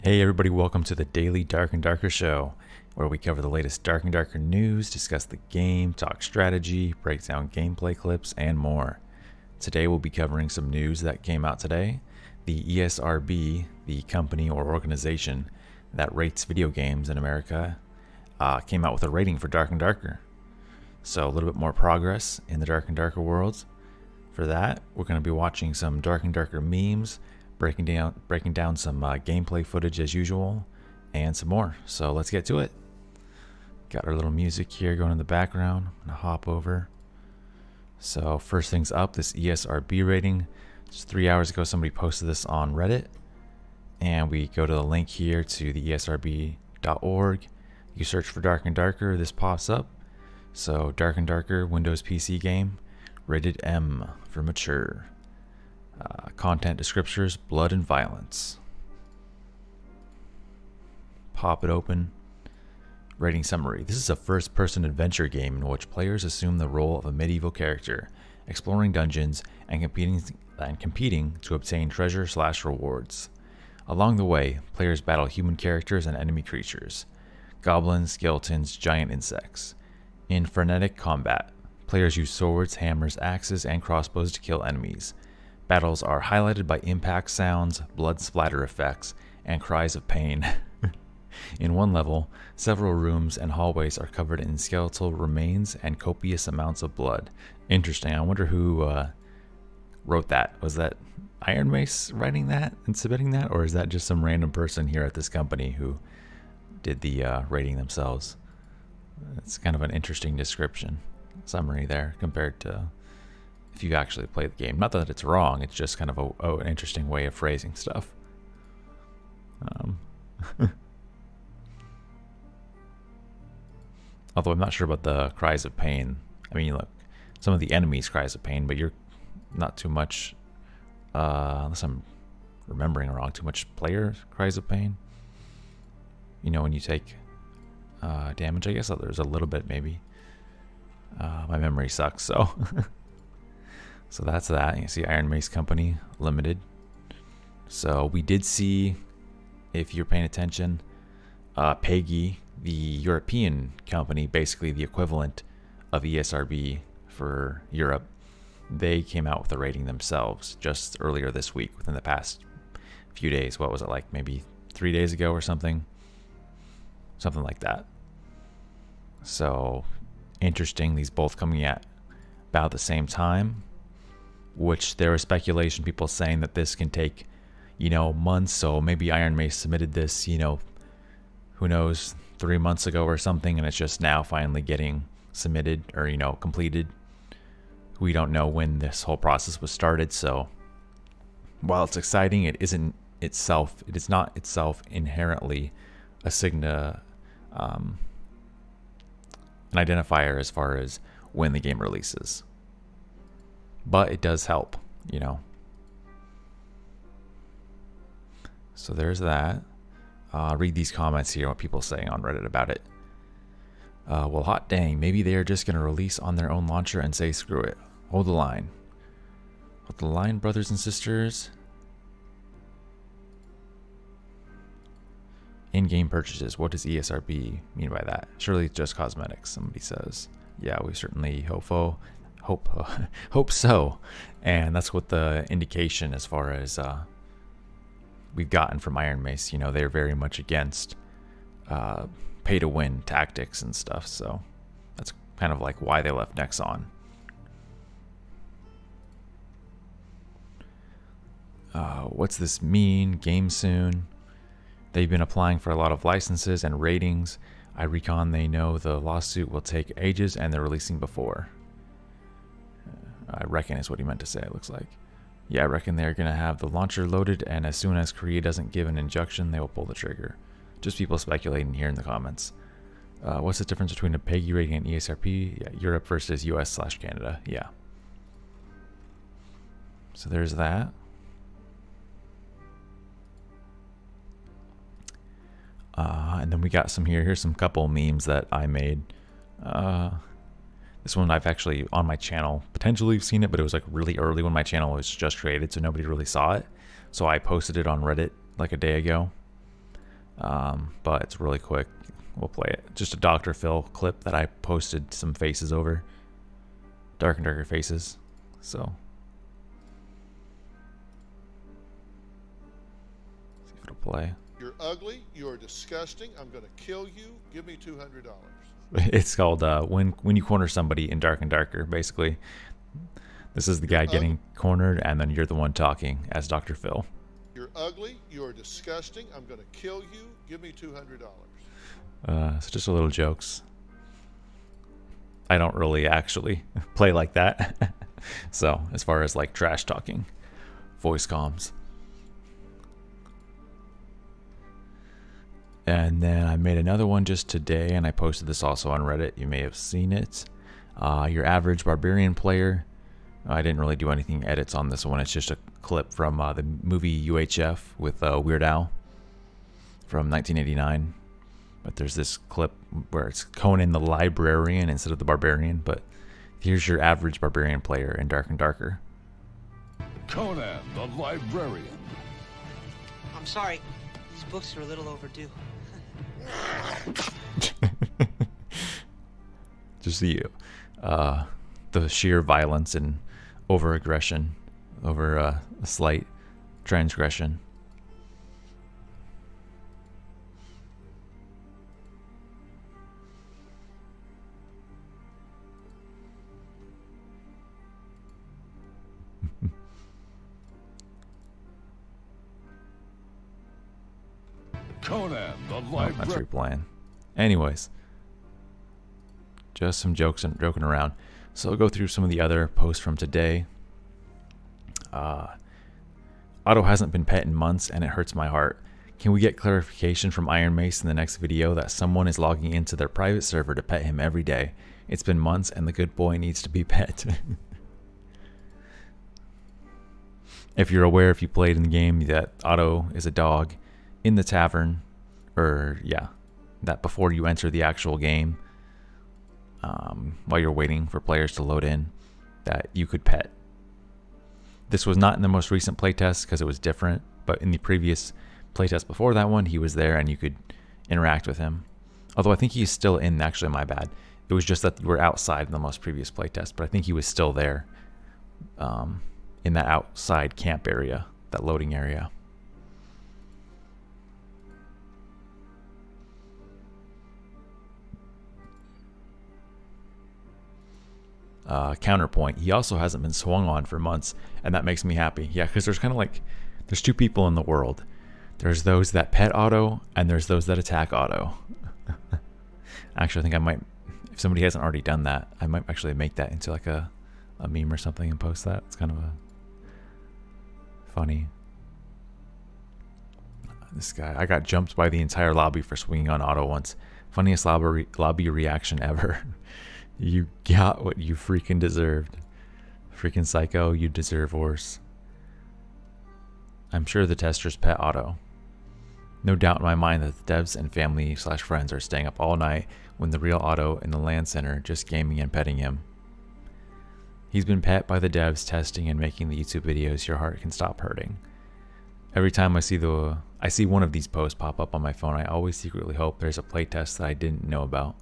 Hey everybody, welcome to the daily Dark and Darker show, where we cover the latest Dark and Darker news, discuss the game, talk strategy, break down gameplay clips, and more. Today we'll be covering some news that came out today. The ESRB, the company or organization that rates video games in America, came out with a rating for Dark and Darker. So a little bit more progress in the Dark and Darker worlds. For that, we're going to be watching some Dark and Darker memes, breaking down some gameplay footage as usual, and some more. So let's get to it. Got our little music here going in the background. I'm gonna hop over. So first things up, this ESRB rating. Just 3 hours ago, somebody posted this on Reddit, and we go to the link here to the ESRB.org. You search for Dark and Darker, this pops up. So Dark and Darker Windows PC game, rated M for mature. Content descriptors, blood and violence. Pop it open. Rating summary. This is a first-person adventure game in which players assume the role of a medieval character, exploring dungeons and competing to obtain treasure/rewards. Along the way, players battle human characters and enemy creatures, goblins, skeletons, giant insects. In frenetic combat, players use swords, hammers, axes, and crossbows to kill enemies. Battles are highlighted by impact sounds, blood splatter effects, and cries of pain. In one level, several rooms and hallways are covered in skeletal remains and copious amounts of blood. Interesting. I wonder who wrote that. Was that Iron Mace writing that and submitting that? Or is that just some random person here at this company who did the rating themselves? It's kind of an interesting description, summary there compared to if you actually play the game. Not that it's wrong, it's just kind of an interesting way of phrasing stuff. Although I'm not sure about the cries of pain. I mean, look, some of the enemies' cries of pain, but you're not too much, unless I'm remembering wrong, too much player cries of pain. You know, when you take damage, I guess there's a little bit maybe. My memory sucks, so... So that's that. You see Iron Mace Company Limited. So we did see, if you're paying attention, Peggy, the European company, basically the equivalent of ESRB for Europe, they came out with a rating themselves just earlier this week, within the past few days. What was it, like maybe 3 days ago or something? Something like that. So interesting, these both coming at about the same time. Which there was speculation, people saying that this can take, months. So maybe Iron Mace submitted this, who knows, 3 months ago or something, and it's just now finally getting submitted or, completed. We don't know when this whole process was started. So while it's exciting, it is not itself inherently a an identifier as far as when the game releases. But it does help, So there's that. Read these comments here, what people are saying on Reddit about it. Well, hot dang, maybe they are just going to release on their own launcher and say screw it. Hold the line. Hold the line, brothers and sisters. In-game purchases. What does ESRB mean by that? Surely it's just cosmetics, somebody says. Yeah, we certainly hope so, and that's what the indication as far as we've gotten from Iron Mace. They're very much against pay-to-win tactics and stuff, so that's kind of like why they left Nexon. What's this mean? Game soon. They've been applying for a lot of licenses and ratings. I recon they know the lawsuit will take ages and they're releasing before. I reckon is what he meant to say, it looks like. Yeah, I reckon they're going to have the launcher loaded, and as soon as Korea doesn't give an injunction, they will pull the trigger. Just people speculating here in the comments. What's the difference between a PEGI rating and ESRB? Yeah, Europe versus US/Canada. Yeah. So there's that. And then we got some here. Here's some couple memes that I made. This one I've actually on my channel potentially seen it, but it was like really early when my channel was just created, so nobody really saw it. So I posted it on Reddit like a day ago. but it's really quick. We'll play it. Just a Dr. Phil clip that I posted some faces over. Dark and darker faces. So see if it'll play. You're ugly. You're disgusting. I'm going to kill you. Give me $200. It's called when you corner somebody in Dark and Darker. Basically, this is the guy getting cornered, and then you're the one talking as Dr. Phil. You're ugly. You're disgusting. I'm going to kill you. Give me $200. So just a little jokes. I don't really actually play like that. So as far as like trash talking, voice comms. And then I made another one just today, and I posted this also on Reddit. You may have seen it. Your average barbarian player. I didn't really do anything edits on this one. It's just a clip from the movie UHF with Weird Al from 1989. But there's this clip where it's Conan the Librarian instead of the Barbarian. But here's your average barbarian player in Dark and Darker. Conan the Librarian. I'm sorry. These books are a little overdue. Just the sheer violence and over-aggression over a slight transgression. Conan the Oh, Librarian. that's replaying. Anyways, just some jokes and joking around. So I'll go through some of the other posts from today. Otto hasn't been pet in months, and it hurts my heart. Can we get clarification from Iron Mace in the next video that someone is logging into their private server to pet him every day? It's been months, and the good boy needs to be pet. If you're aware, if you played in the game, that Otto is a dog in the tavern, or yeah, that before you enter the actual game, while you're waiting for players to load in, that you could pet. This was not in the most recent playtest because it was different, but in the previous playtest before that one, he was there and you could interact with him. Although I think he's still in, actually, my bad. It was just that you were outside in the most previous playtest, but I think he was still there in that outside camp area, that loading area. Counterpoint, he also hasn't been swung on for months, and that makes me happy. Yeah, because there's kind of like, there's two people in the world. There's those that pet Otto, and there's those that attack Otto. Actually, I think I might, if somebody hasn't already done that, I might actually make that into like a meme or something and post that. It's kind of a funny. This guy, I got jumped by the entire lobby for swinging on Otto once. Funniest lobby reaction ever. You got what you freaking deserved. Freaking psycho, you deserve worse. I'm sure the testers pet Otto. No doubt in my mind that the devs and family/friends are staying up all night when the real Otto in the LAN center just gaming and petting him. He's been pet by the devs testing and making the YouTube videos your heart can stop hurting. Every time I see one of these posts pop up on my phone, I always secretly hope there's a playtest that I didn't know about.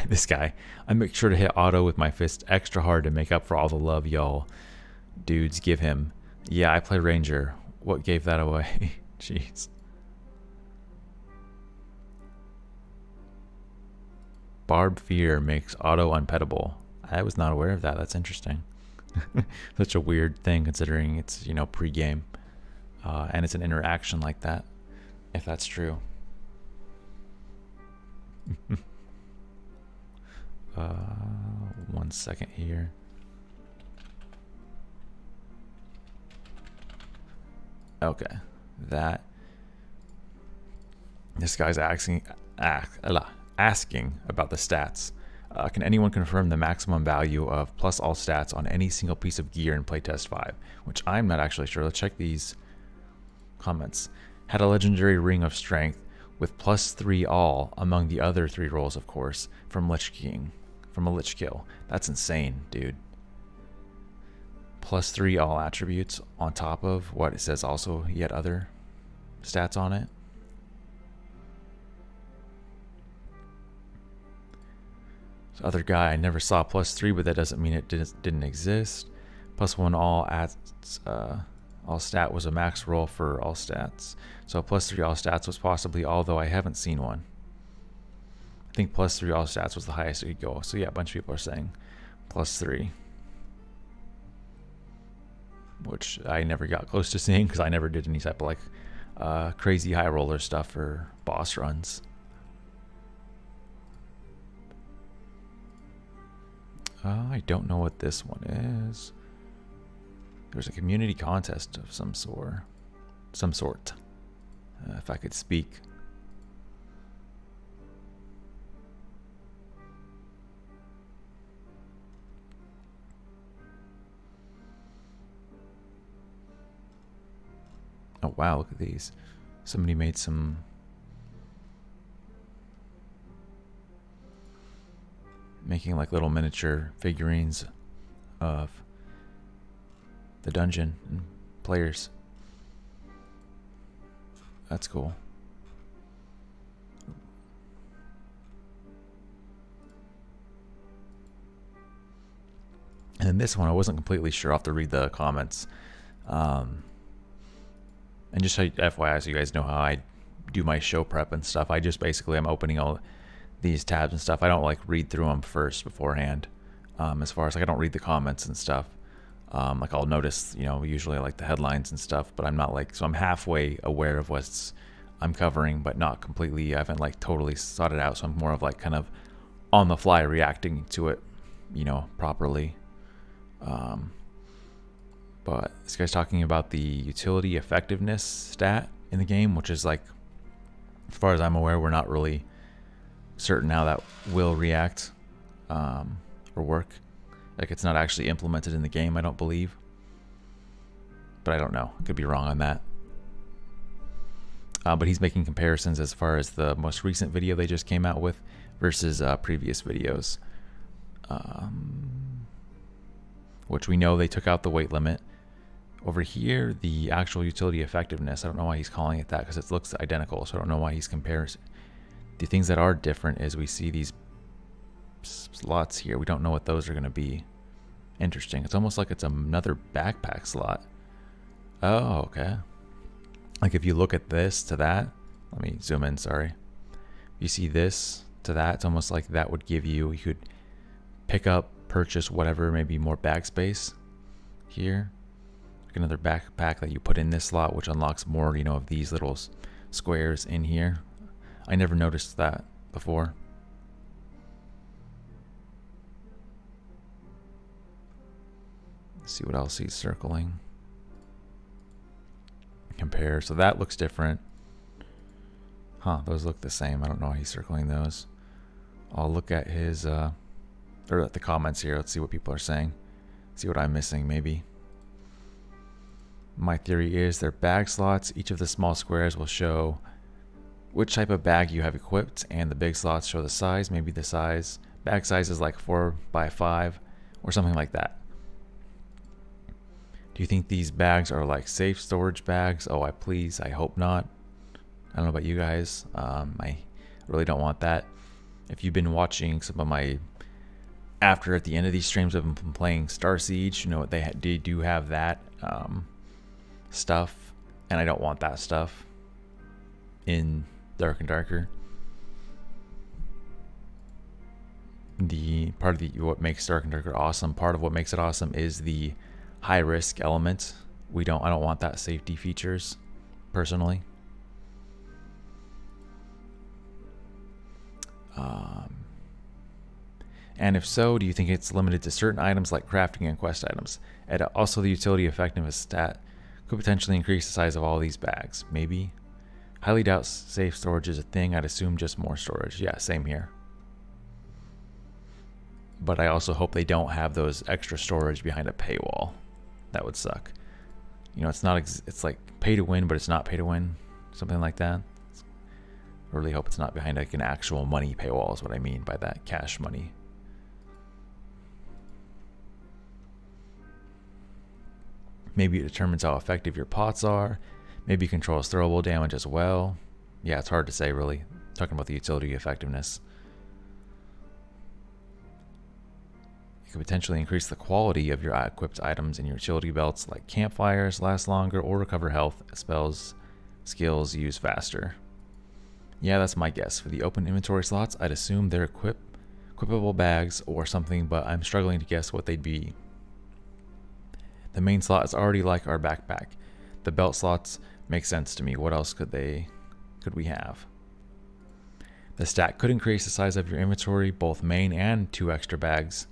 This guy, I make sure to hit Otto with my fist extra hard to make up for all the love y'all dudes give him. Yeah, I play Ranger. What gave that away? Jeez. Barb Fear makes Otto unpettable. I was not aware of that. That's interesting. Such a weird thing considering it's, you know, pre-game. And it's an interaction like that, if that's true. 1 second here. Okay, that. This guy's asking about the stats. Can anyone confirm the maximum value of plus all stats on any single piece of gear in playtest 5? Which I'm not actually sure. Let's check these comments. Had a legendary ring of strength with +3 all among the other 3 rolls, of course, from Lich King. From a Lich kill. That's insane, dude. +3 all attributes on top of what it says also yet other stats on it. This other guy, I never saw +3, but that doesn't mean it didn't exist. +1 all stat was a max roll for all stats. So +3 all stats was possibly, although I haven't seen one. I think +3 all stats was the highest it could go. So yeah, a bunch of people are saying +3. Which I never got close to seeing because I never did any type of like crazy high roller stuff or boss runs. I don't know what this one is. There's a community contest of some sort. If I could speak. Oh wow, look at these. Somebody made some making like little miniature figurines of the dungeon and players. That's cool. And then this one I wasn't completely sure. I'll have to read the comments. And just so FYI, so you guys know how I do my show prep and stuff, I just basically I'm opening all these tabs and stuff. I don't like read through them first beforehand. As far as like I don't read the comments and stuff. Like I'll notice, you know, usually like the headlines and stuff, but I'm not like, so I'm halfway aware of what's I'm covering, but not completely. I haven't like totally sought it out. So I'm more of like kind of on the fly reacting to it, you know, properly. But this guy's talking about the utility effectiveness stat in the game, which is like, as far as I'm aware, we're not really certain how that will react or work. Like it's not actually implemented in the game, I don't believe. But I don't know. Could be wrong on that. But he's making comparisons as far as the most recent video they just came out with versus previous videos. Which we know they took out the weight limit. Over here, the actual utility effectiveness, I don't know why he's calling it that because it looks identical, so I don't know why he's comparing. The things that are different is we see these slots here. We don't know what those are going to be. Interesting. It's almost like it's another backpack slot. Oh, okay. Like if you look at this to that, let me zoom in, sorry. You see this to that, it's almost like that would give you, you could pick up, purchase whatever, maybe more bag space here. Like another backpack that you put in this slot, which unlocks more, you know, of these little squares in here. I never noticed that before. Let's see what else he's circling. Compare. So that looks different. Huh, those look the same. I don't know why he's circling those. I'll look at his or at the comments here. Let's see what people are saying. See what I'm missing maybe. My theory is they're bag slots. Each of the small squares will show which type of bag you have equipped, and the big slots show the size. Maybe the size, bag size is like 4 by 5 or something like that. Do you think these bags are like safe storage bags? Oh, I hope not. I don't know about you guys. I really don't want that. If you've been watching some of my after at the end of these streams, I've been playing Star Siege. You know what they do have that stuff, and I don't want that stuff in Dark and Darker. The part of what makes Dark and Darker awesome, part of what makes it awesome is the high risk element. I don't want that safety features personally. And if so, do you think it's limited to certain items like crafting and quest items? And also the utility effectiveness stat could potentially increase the size of all these bags. Maybe. Highly doubt safe storage is a thing. I'd assume just more storage. Yeah, same here. But I also hope they don't have those extra storage behind a paywall. That would suck. You know, it's not. It's like pay to win, but it's not pay to win. Something like that. I really hope it's not behind like an actual money paywall. Is what I mean by that, cash money. Maybe it determines how effective your pots are. Maybe it controls throwable damage as well. Yeah, it's hard to say really. Talking about the utility effectiveness. It could potentially increase the quality of your equipped items in your utility belts, like campfires last longer or recover health, spells, skills used faster. Yeah, that's my guess. For the open inventory slots, I'd assume they're equipable bags or something, but I'm struggling to guess what they'd be. The main slot is already like our backpack. The belt slots make sense to me. What else could we have? The stack could increase the size of your inventory, both main and 2 extra bags,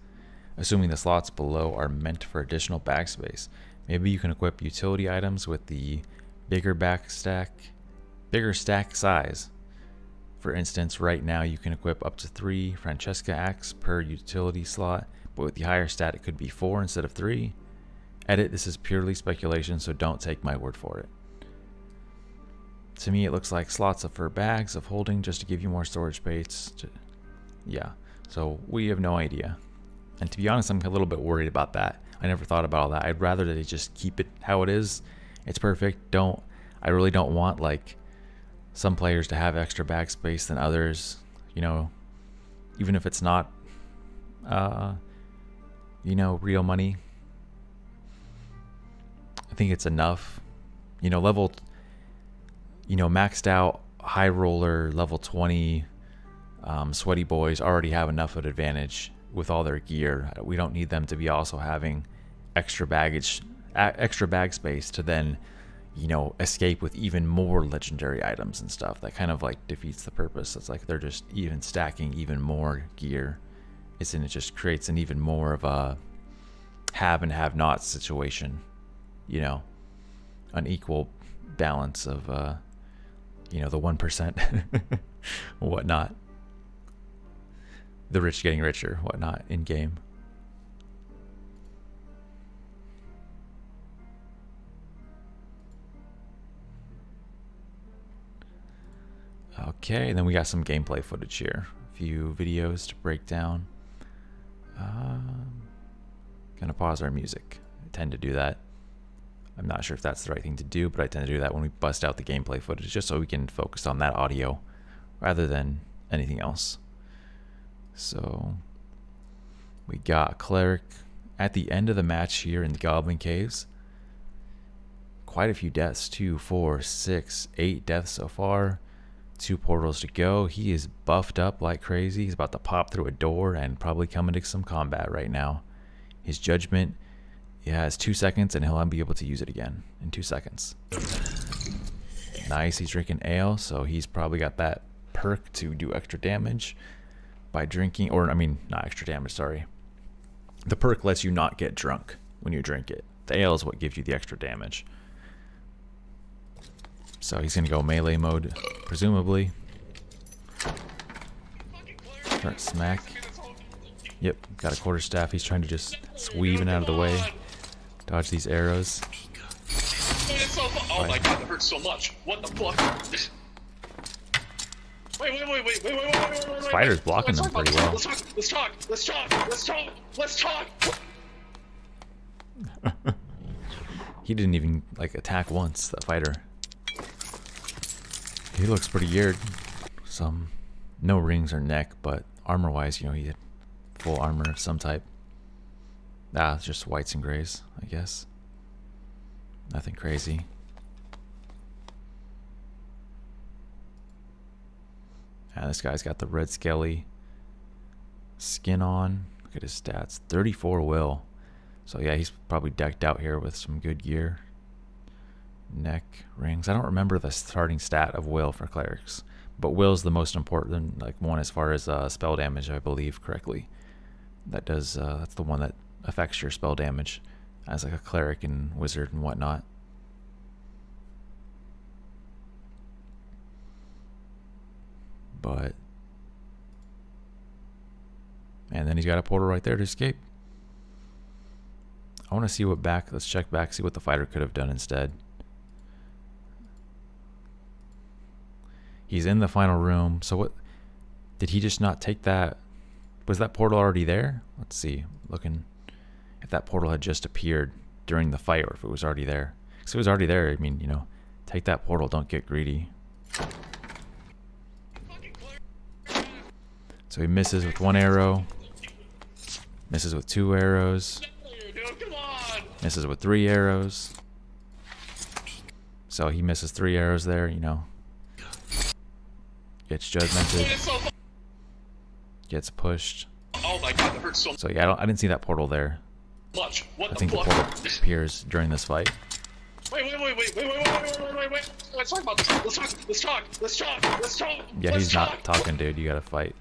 assuming the slots below are meant for additional bag space. Maybe you can equip utility items with the bigger stack size. For instance, right now you can equip up to 3 Francesca axe per utility slot, but with the higher stat it could be 4 instead of 3. Edit, this is purely speculation, so don't take my word for it. To me, it looks like slots for bags of holding just to give you more storage space. Yeah, so we have no idea. And to be honest, I'm a little bit worried about that. I never thought about all that. I'd rather they just keep it how it is. It's perfect. I really don't want like some players to have extra bag space than others. You know, even if it's not, real money. I think it's enough. Maxed out high roller level 20 sweaty boys already have enough of an advantage with all their gear. We don't need them to be also having extra bag space to then, escape with even more legendary items and stuff. That kind of like defeats the purpose. It's like they're just even stacking even more gear. It just creates an even more of a have and have not situation. An equal balance of the 1% whatnot, the rich getting richer, whatnot in game. Okay, and then we got some gameplay footage here, a few videos to break down. Gonna pause our music. I tend to do that. I'm not sure if that's the right thing to do, but I tend to do that when we bust out the gameplay footage, just so we can focus on that audio rather than anything else. So we got Cleric at the end of the match here in the Goblin Caves. Quite a few deaths, 2, 4, 6, 8 deaths so far. 2 portals to go. He is buffed up like crazy. He's about to pop through a door and probably come into some combat right now. His judgment, he has 2 seconds and he'll be able to use it again in 2 seconds. Nice, he's drinking ale, so he's probably got that perk to do extra damage by drinking, or I mean, not extra damage, sorry. The perk lets you not get drunk when you drink it. The ale is what gives you the extra damage. So he's gonna go melee mode, presumably. Start smack. Yep, got a quarterstaff. He's trying to just sweep it out of the way. Dodge these arrows. Oh my god, that hurts so much. What the fuck? Wait. Spider's blocking them pretty well. Let's talk. He didn't even like attack once, that fighter. He looks pretty geared. No rings or neck, but armor wise, he had full armor of some type. It's just whites and grays, I guess. Nothing crazy. This guy's got the red scaly skin on. Look at his stats. 34 will. So yeah, he's probably decked out here with some good gear. Neck, rings. I don't remember the starting stat of will for clerics, but will's the most important one as far as spell damage, I believe correctly. That's the one that affects your spell damage as like a cleric and wizard and whatnot. And then he's got a portal right there to escape. I want to see let's check back, see what the fighter could have done instead. He's in the final room. So what, did he just not take that? Was that portal already there? Let's see, looking if that portal had just appeared. during the fight or if it was already there. Because if it was already there, I mean, you know, take that portal, don't get greedy. So he misses with 1 arrow, misses with 2 arrows, misses with 3 arrows. So he misses 3 arrows there, you know. Gets judgmented. Gets pushed. Oh my god, that hurts so So yeah, I didn't see that portal there. much. What I think the fuck? portal appears during this fight. Wait. Let's talk about this. Let's talk. Yeah, Let's he's talk. not talking, dude. You gotta fight.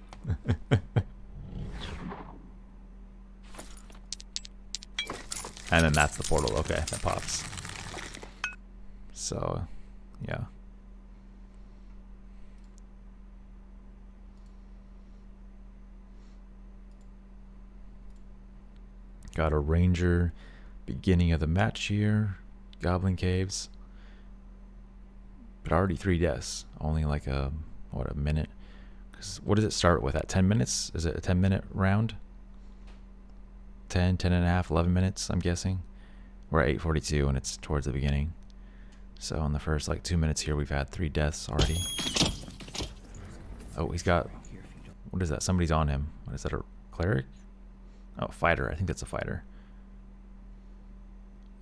And then that's the portal. Okay, that pops. So, yeah. Got a ranger beginning of the match here. Goblin caves. But already 3 deaths. Only like a minute. 'Cause what does it start with at 10 minutes? Is it a 10-minute round? 10 and a half, 11 minutes, I'm guessing. We're at 8:42 and it's towards the beginning. So in the first like 2 minutes here, we've had 3 deaths already. Oh, he's got, what is that? Somebody's on him. What is that, a cleric? Oh, fighter. I think that's a fighter.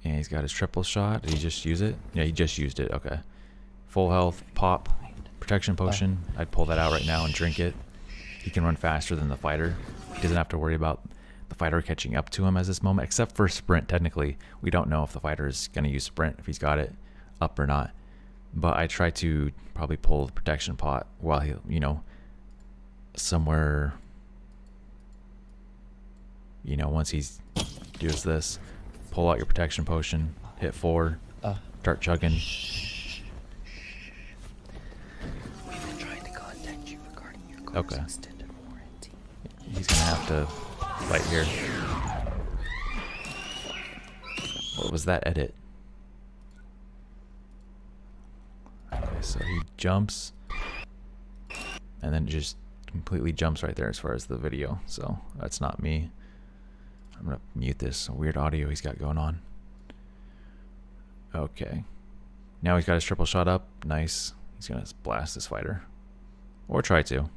And he's got his triple shot. Did he just use it? Yeah, he just used it. Okay. Full health, pop, protection potion. I'd pull that out right now and drink it. He can run faster than the fighter. He doesn't have to worry about the fighter catching up to him at this moment, except for sprint. Technically, we don't know if the fighter is going to use sprint, if he's got it up or not. But I try to probably pull the protection pot while he, you know, somewhere, you know, once he's does this, pull out your protection potion, hit 4, start chugging. We've been trying to contact you regarding your car's Okay. extended warranty. He's gonna have to fight here. What was that edit? Okay, so he jumps, and then just completely jumps right there as far as the video. So that's not me. I'm gonna mute this weird audio he's got going on. Okay. Now he's got his triple shot up. Nice. He's gonna blast this fighter. Or try to.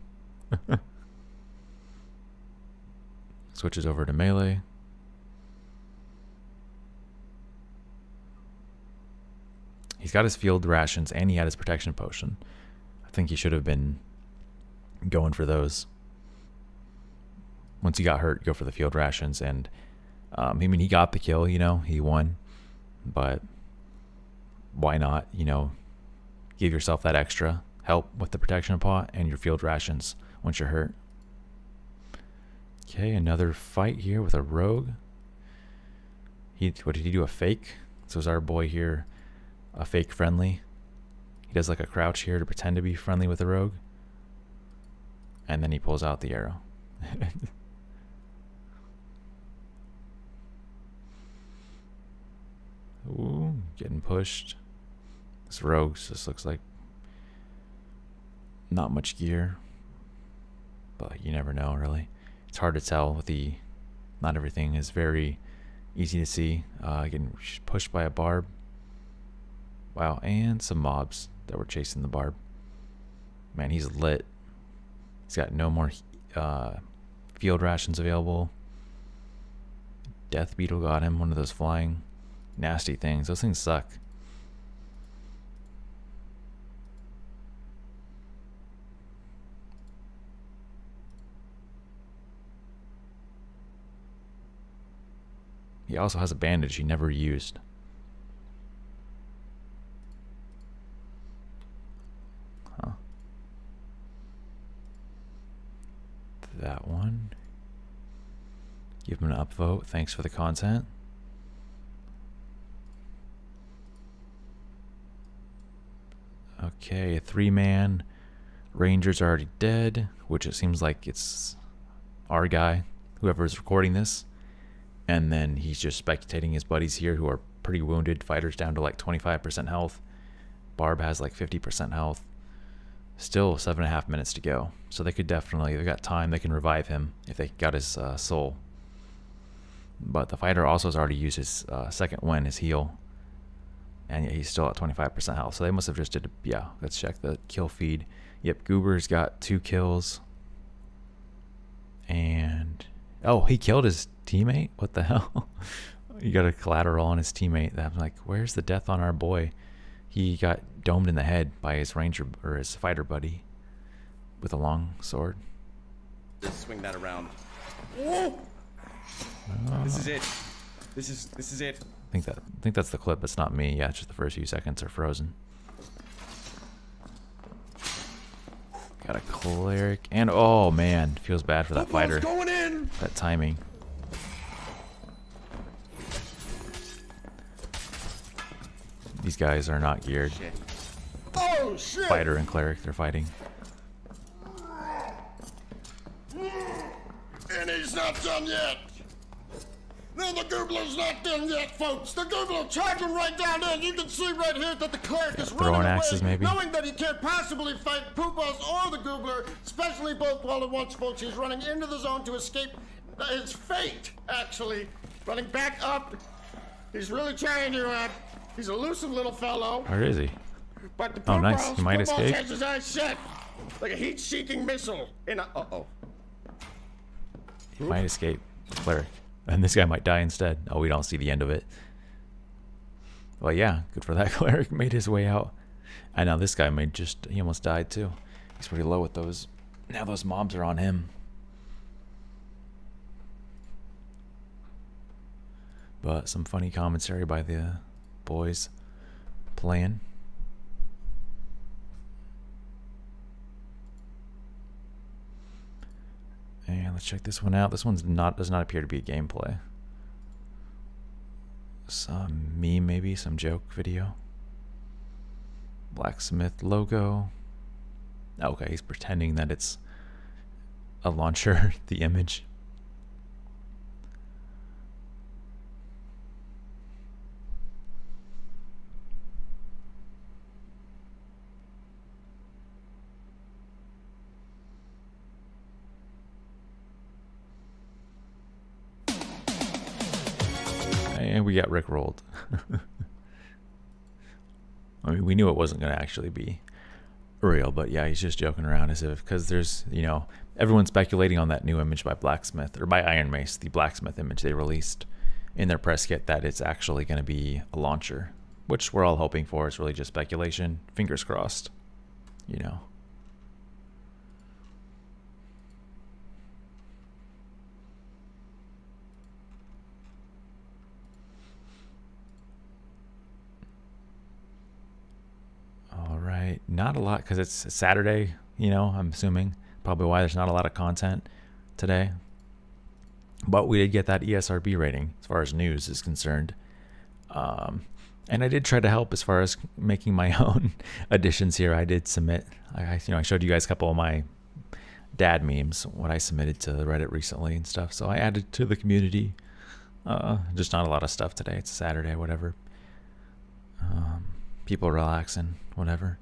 Switches over to melee. He's got his field rations and he had his protection potion. I think he should have been going for those. Once he got hurt, go for the field rations. And I mean, he got the kill, you know, he won. But why not, you know, give yourself that extra help with the protection pot and your field rations once you're hurt. Okay, another fight here with a rogue. What did he do? A fake? So is our boy here a fake friendly? He does like a crouch here to pretend to be friendly with the rogue. And then he pulls out the arrow. Ooh, getting pushed. This rogue just looks like not much gear. But you never know, really. It's hard to tell with the, not everything is very easy to see. Getting pushed by a barb. Wow, and some mobs that were chasing the barb. Man, he's lit. He's got no more field rations available. Death beetle got him, one of those flying nasty things. Those things suck. He also has a bandage he never used. Huh. That one. Give him an upvote. Thanks for the content. Okay, a 3-man. Ranger's already dead, which it seems like it's our guy, whoever's recording this. And then he's just spectating his buddies here who are pretty wounded. Fighter's down to like 25% health. Barb has like 50% health. Still 7.5 minutes to go. So they could definitely, they've got time, they can revive him if they got his soul. But the fighter also has already used his second win, his heal. And yet he's still at 25% health. So they must have just did, yeah, let's check the kill feed. Yep, Goober's got 2 kills. And, oh, he killed his teammate? What the hell? He got a collateral on his teammate. I'm like, where's the death on our boy? He got domed in the head by his ranger, or his fighter buddy, with a long sword. Just swing that around. Oh. This is it. This is it. I think that's the clip. It's not me. Yeah, it's just the first few seconds are frozen. Got a cleric, and oh man, feels bad for that fighter. Going in. That timing. These guys are not geared. Shit. Oh, shit! Fighter and cleric, they're fighting. And he's not done yet. No, the Goobler's not done yet, folks. The Goobler charging right down in. You can see right here that the cleric is throwing running axes, away, maybe? knowing that he can't possibly fight Poopos or the Goobler, especially both all at once, folks. He's running into the zone to escape his fate, actually. Running back up. He's really trying to, he's a elusive little fellow. Where is he? But the Oh, nice. Poopos, He might Poopos escape. has his eyes set. Like a heat-seeking missile in a, uh-oh. He might escape the cleric. And this guy might die instead. Oh, we don't see the end of it. Well, yeah, good for that cleric. Made his way out. And now this guy he almost died too. He's pretty low with those. Now those mobs are on him. But some funny commentary by the boys playing. And let's check this one out. This one's does not appear to be a gameplay. Some meme, maybe some joke video. Blacksmith logo. Okay, he's pretending that it's a launcher, the image. And we got rickrolled. I mean, we knew it wasn't going to actually be real, but yeah, he's just joking around as if, because there's, you know, everyone's speculating on that new image by Blacksmith, or by Iron Mace, the Blacksmith image they released in their press kit, that it's actually going to be a launcher, which we're all hoping for. It's really just speculation. Fingers crossed, you know. All right, not a lot because it's Saturday, you know, I'm assuming probably why there's not a lot of content today. But we did get that ESRB rating as far as news is concerned. And I did try to help as far as making my own additions here. I did submit, I showed you guys a couple of my DaD memes, what I submitted to Reddit recently and stuff. So I added to the community. Just not a lot of stuff today. It's a Saturday, whatever. People relaxing, whatever.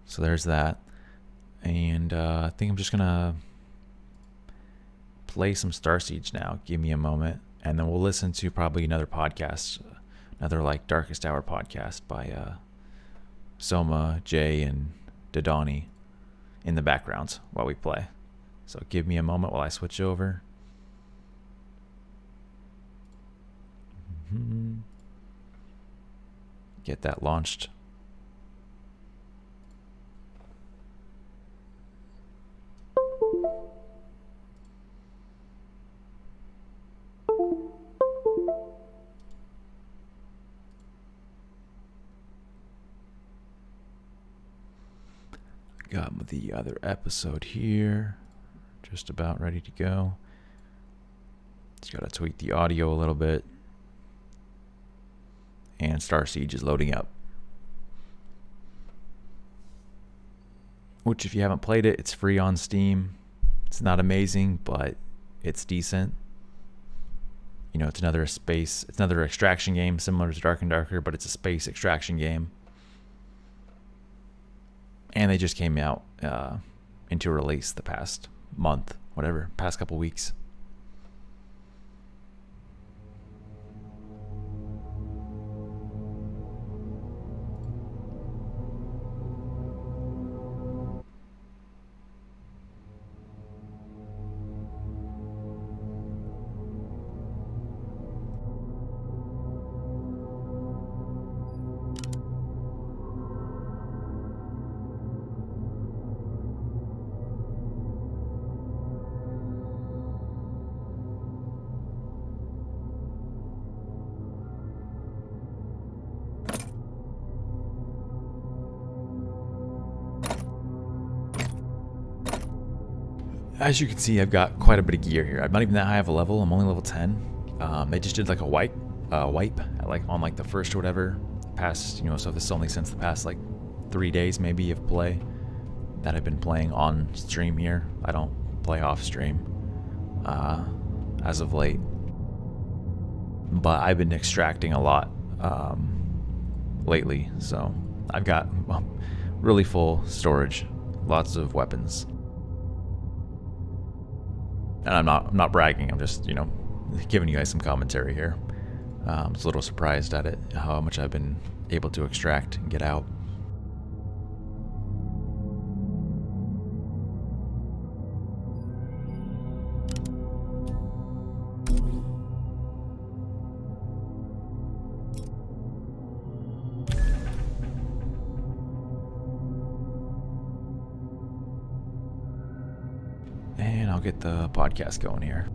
So there's that. And I think I'm just gonna play some Star Siege now. Give me a moment, and then we'll listen to probably another podcast, another like Darkest Hour podcast by Soma, Jay, and DaD in the backgrounds while we play. So give me a moment while I switch over. Get that launched. Got the other episode here, just about ready to go. Just gotta tweak the audio a little bit. And Star Siege is loading up. Which, if you haven't played it, it's free on Steam. It's not amazing, but it's decent. You know, it's another extraction game similar to Dark and Darker, but it's a space extraction game. And they just came out into release the past month, whatever, past couple weeks. as you can see, I've got quite a bit of gear here. I'm not even that high of a level. I'm only level 10. They just did like a wipe at, like on like the first or whatever. Past, you know, so this is only since the past like 3 days maybe of play that I've been playing on stream here. I don't play off stream as of late, but I've been extracting a lot lately, so I've got really full storage, lots of weapons, and I'm not bragging. I'm just, you know, giving you guys some commentary here. I'm just a little surprised at it, how much I've been able to extract and get out. And I'll get the podcast going here.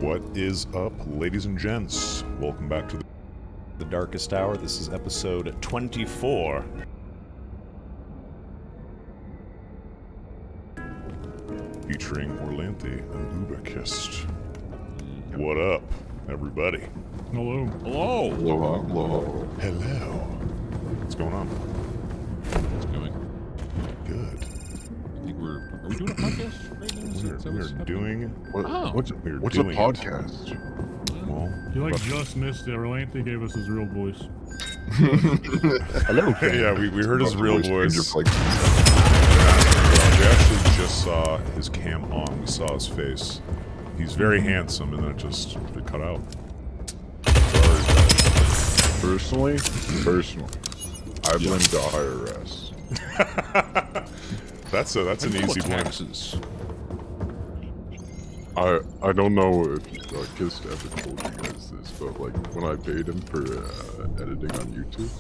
What is up, ladies and gents? Welcome back to the Darkest Hour. This is episode 24. Featuring Orlante and Ubakist. What up, everybody? Hello. Hello. Hello. Hello. Hello. What's going on? What's going? Good. I think are we doing a podcast right now? We're doing... What's a podcast? Well, You like just missed it. Orlante gave us his real voice. Hello. yeah, we heard his real voice. We Yeah. actually just saw his cam on. We saw his face. He's very handsome, and then it cut out. Personally, I blame the IRS. That's an easy blame. Taxes. I don't know if Kist ever told you guys this, but like when I paid him for editing on YouTube,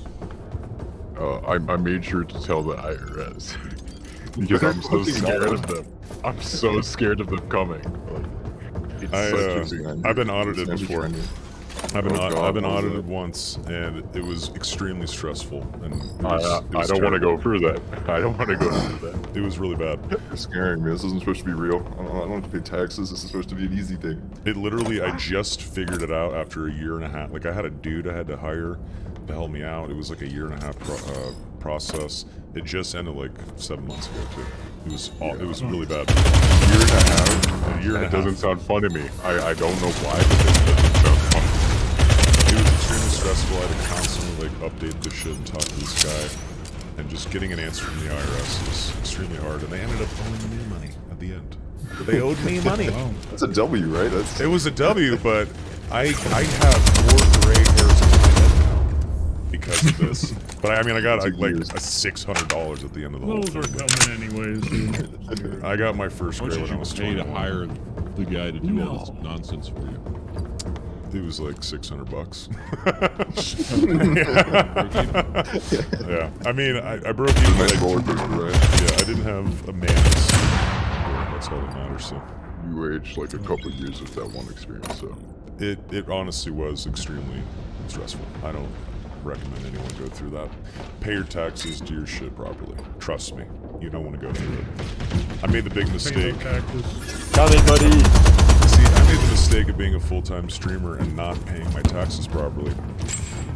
I made sure to tell the IRS because I'm so scared of them. I'm so scared of them coming. Like, it's I've been audited before. I've been audited God. once, and it was extremely stressful. And I don't want to go through that. I don't want to go through that. It was really bad. You're scaring me. This isn't supposed to be real. I don't have to pay taxes. This is supposed to be an easy thing. It literally, I just figured it out after a year and a half. Like, I had a dude I had to hire to help me out. It was like a year and a half process. It just ended like 7 months ago too. It was really bad. A year and a half. A year and a half. Doesn't sound fun to me. I don't know why, but it doesn't sound fun. It was extremely stressful. I had to constantly like update this shit and talk to this guy, and just getting an answer from the IRS was extremely hard. And they ended up owing me money at the end. They owed me money. That's a W, right? It was a W, but I have more gray hairs on my head now because of this. But I mean, I got like $600 at the end of the whole Those are thing. coming anyways, dude. I got my first gray when I was 21. to hire the guy to do all this nonsense for you? It was like $600. Yeah. I mean, I broke even. Nice Like, roller coaster, right? yeah, I didn't have a man's. That's all that matters. So You aged like a couple of years with that one experience, so. it honestly was extremely stressful. I don't recommend anyone go through that. Pay your taxes, do your shit properly. Trust me, you don't want to go through it. I made the big mistake. Coming, buddy. See, I made the mistake of being a full-time streamer and not paying my taxes properly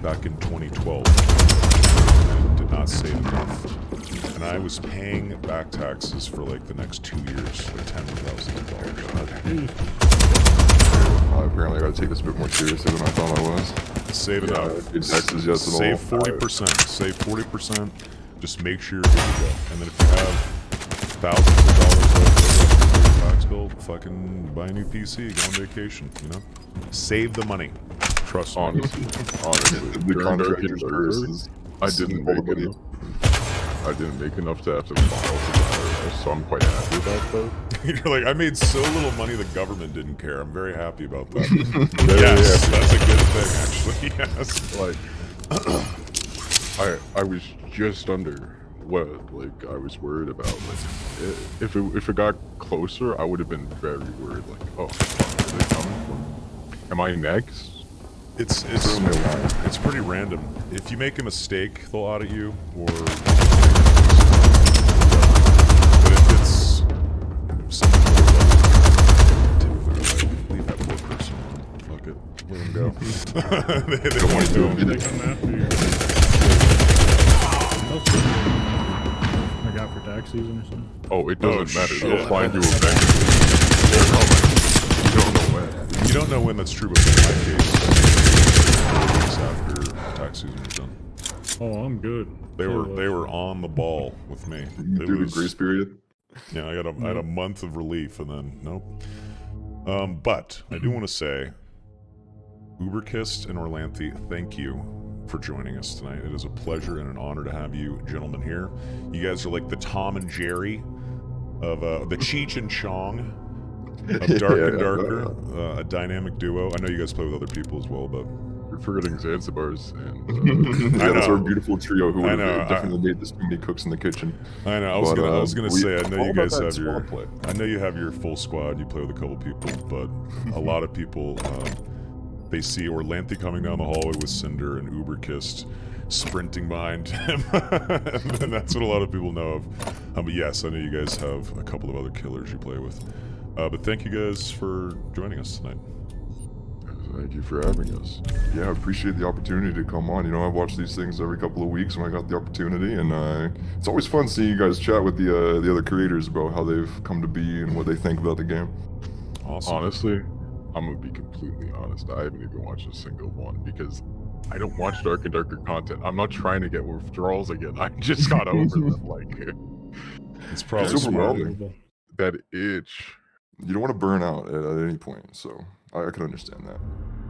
back in 2012. And did not save enough. And I was paying back taxes for like the next 2 years, like $10,000. Apparently I gotta take this a bit more seriously than I thought I was. Save it up. Taxes, yes, and Save all. 40%. Save 40%. Just make sure you're good to go. And then if you have thousands of dollars left over your tax bill, fucking buy a new PC, go on vacation, you know? Save the money. Trust me. Honestly, The contractor services. I didn't make it. I didn't make enough to have to file for the IRS, so I'm quite happy about that. You're like, I made so little money the government didn't care. I'm very happy about that. Yes, that's a good thing, actually. Yes. I was just under what I was worried about. Like, if it got closer, I would have been very worried. Like, oh, where are they coming from? Am I next? It's pretty random. If you make a mistake, they'll audit you, or but if it's something leave that poor person alone. Fuck it, let them go. they don't want to do them. They come after you. I got for tax season or something. Oh, it doesn't matter. Shit. They'll find you eventually. You don't know when. You don't know when that's true, but in my case, 4 weeks after tax season was done. Oh, I'm good. They were on the ball with me. Through the grace period. Yeah, I had a month of relief, and then nope. But I do want to say, Uberkist and Orlanthe, thank you for joining us tonight. It is a pleasure and an honor to have you gentlemen here. You guys are like the Tom and Jerry of the Cheech and Chong of Dark and Darker, a dynamic duo. I know you guys play with other people as well, but you're forgetting Zanzibar's and that's our beautiful trio who would have definitely made this too many cooks in the kitchen. I know. I was gonna say, I know you guys have your I know you have your full squad. You play with a couple people, but a lot of people they see Orlanthe coming down the hallway with Cinder and Uberkist sprinting behind him, and that's what a lot of people know of. But yes, I know you guys have a couple of other killers you play with. But thank you guys for joining us tonight. Thank you for having us. Yeah, I appreciate the opportunity to come on. You know, I watch these things every couple of weeks when I got the opportunity, and it's always fun seeing you guys chat with the other creators about how they've come to be and what they think about the game. Awesome. Honestly, I'm gonna be completely honest. I haven't even watched a single one because I don't watch Dark and Darker content. I'm not trying to get withdrawals again. I just got over them. Like, it's probably overwhelming. That itch. You don't want to burn out at any point, so I can understand that.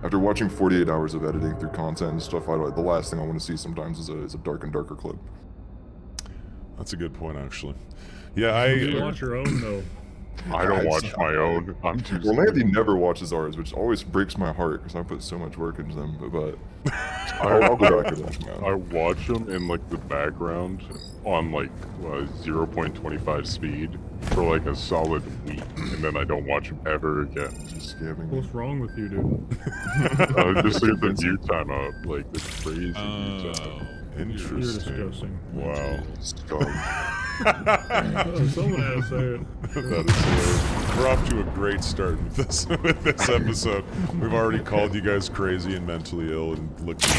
After watching 48 hours of editing through content and stuff, the last thing I want to see sometimes is a Dark and Darker clip. That's a good point, actually. Yeah, you watch your own though. I don't watch my own. I'm too. Orlanthe never watches ours, which always breaks my heart because I put so much work into them. But I'll go back and watch them. I watch them in like the background on like 0.25 speed for like a solid week, and then I don't watch them ever again. Just scamming. What's wrong with you, dude? Just leave the view time up, like the crazy view time. Interesting. You're disgusting. Wow. Someone had to say it. That is hilarious. We're off to a great start with this episode. We've already called you guys crazy and mentally ill and looked at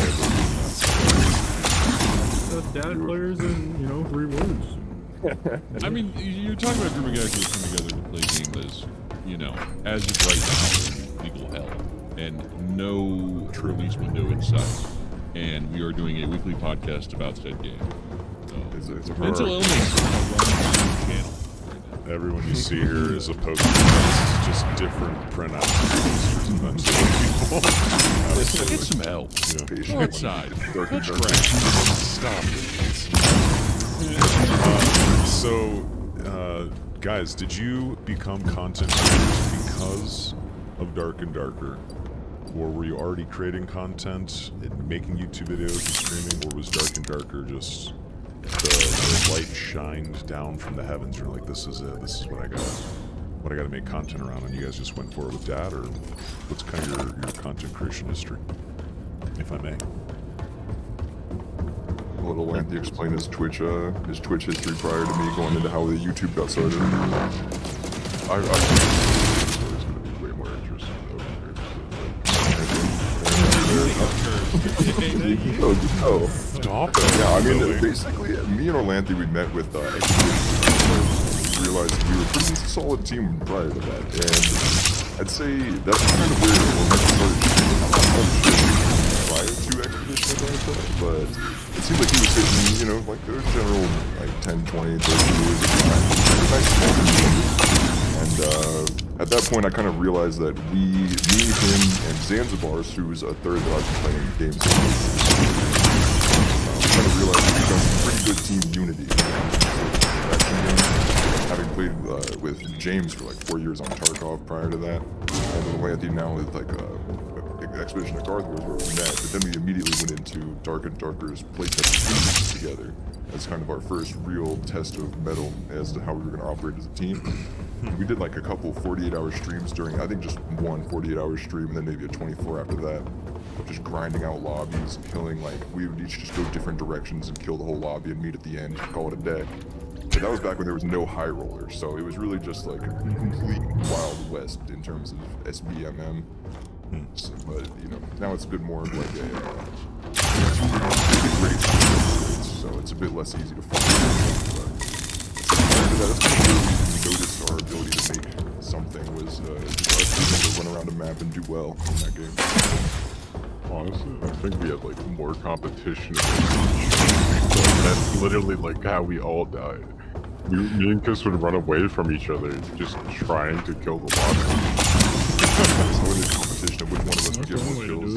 DaD players in, 3 words. I mean, you're talking about a group of guys who come together to play a game that is, as of right now, legal hell. And no release window in sight. And we are doing a weekly podcast about said game. So, it's mental illness runs the channel. Everyone you see here is a poster. It's just different printouts. Get some help. Yeah. Go outside. Touch grass. Stop it. Guys, did you become content creators because of Dark and Darker? Or were you already creating content and making YouTube videos and streaming, or was Dark and Darker just the light shined down from the heavens? You're like, this is it. This is what I got to make content around, and you guys just went for it with DaD, or what's kind of your content creation history, if I may? I'll let Orlanthe explain his Twitch history prior to me going into how the YouTube got started. I think it's going to be way more interesting though. Stop it. Yeah, I mean, basically, me and Orlanthe, we met with we realized we were a pretty solid team prior to that, and I'd say that's kind of weird. Prior to Expedition, but it seemed like he was hitting, like the general, like 10, 20, 30 years of time. And at that point, I kind of realized that me, him, and Zanzibar's, who's a third that I've been playing games with, kind of realized we've done some pretty good team unity. Having played with James for like 4 years on Tarkov prior to that, and the way I think now with like Expedition of Garth Wars where we met, but then we immediately went into Dark and Darker's playtest together as kind of our first real test of metal as to how we were going to operate as a team. We did like a couple 48-hour streams during, I think just one 48-hour stream and then maybe a 24 after that. Just grinding out lobbies, killing, like, we would each just go different directions and kill the whole lobby and meet at the end, call it a day. But that was back when there was no high roller, so it was really just like a complete Wild West in terms of SBMM. So, but, you know, now it's a bit more of like so it's a bit less easy to find. But that's kind of where we noticed our ability to make something was just us being able to run around a map and do well in that game. Honestly, I think we had like more competition. That's literally like how we all died. Me and Kiss would run away from each other, just trying to kill the lobby. It's always a competition of which one of us would get more kills.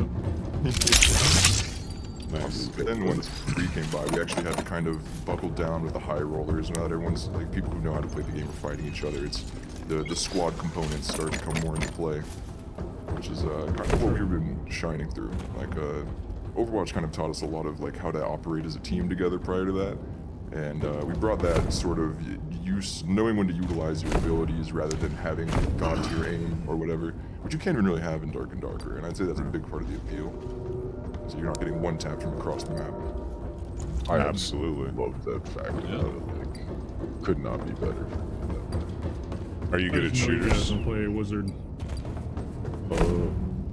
Nice. And then once 3 came by, we actually had to kind of buckle down with the high rollers. Now that everyone's like people who know how to play the game are fighting each other, it's the squad components start to come more into play, which is kind of what we've been shining through. Like Overwatch kind of taught us a lot of like how to operate as a team together prior to that, and we brought that sort of knowing when to utilize your abilities rather than having god-tier aim or whatever, which you can't even really have in Dark and Darker, and I'd say that's a big part of the appeal. So you're not getting one tap from across the map. I absolutely love that fact. Yeah. Like, could not be better. Are you good at shooters? You guys don't play Wizard.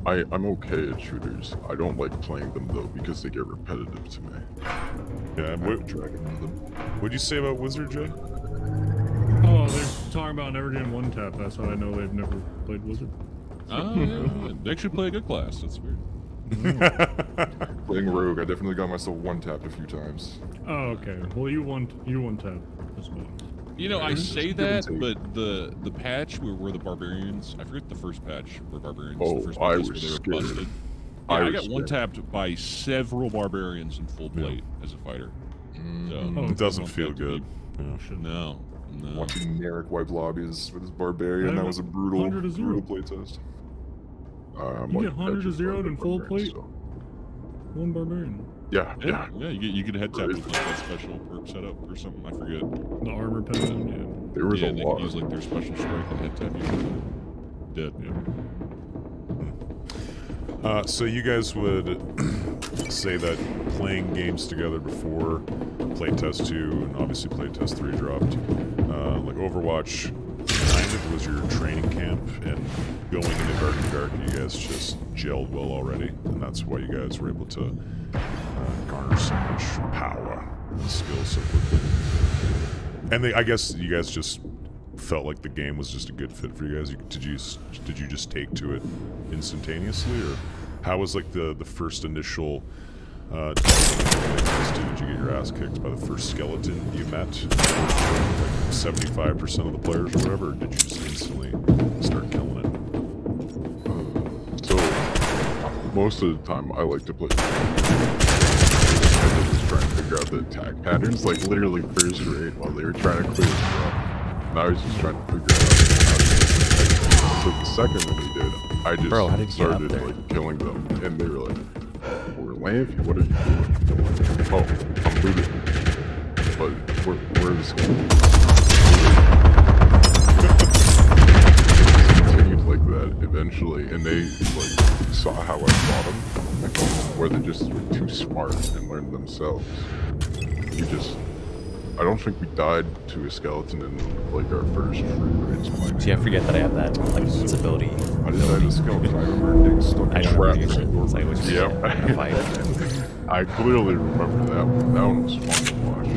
I'm okay at shooters. I don't like playing them though because they get repetitive to me. Yeah, what'd you say about Wizard, Jay? Oh, they're talking about never getting one tap. That's how I know they've never played Wizard. Oh, yeah. They actually play a good class. That's weird. Playing Rogue, I definitely got myself one tapped a few times. Oh, okay. Well, you one tap. That's fine. You know, I say that, but the patch where the barbarians, I forget the first patch where barbarians. Oh, the first I patch was where scared. Busted. Yeah, I got one tapped by several barbarians in full plate as a fighter. So, it doesn't feel good. No. Watching Narek wipe lobbies with his barbarian, that was a brutal playtest. You get 100 to 0 in full plate? So. One barbarian. Yeah. You get a head tap with like that special perk setup or something. I forget. The armor pen. Yeah. There was a they lot. use like their special strike and head tap. Dead. Yeah. So you guys would say that playing games together before playtest 2 and obviously playtest 3 dropped, like Overwatch kind of was your training camp, and going into Dark and Dark, you guys just gelled well already, and that's why you guys were able to garner so much power and skill so quickly. And I guess you guys just felt like the game was just a good fit for you guys. Did you just take to it instantaneously, or how was like the first initial? Did you get your ass kicked by the first skeleton you met? Like 75% of the players or whatever, or did you just instantly start killing it? So most of the time I like to play. I was just trying to figure out the attack patterns, like literally first rate while they were trying to clear them up. And I was just trying to figure out how to so the second one we did, I just started like killing them, and they were like, "We're Lanfy, what are you doing?" "Oh, I'm looting." "But where's continued like that eventually, and they like saw how I fought them, where they just were too smart and learned themselves. I don't think we died to a skeleton in like our first free raids. See, I forget that I have that like invincibility. I didn't die to a skeleton. I remember getting stuck in traps. It's like which I clearly remember that one. That one was fun to watch.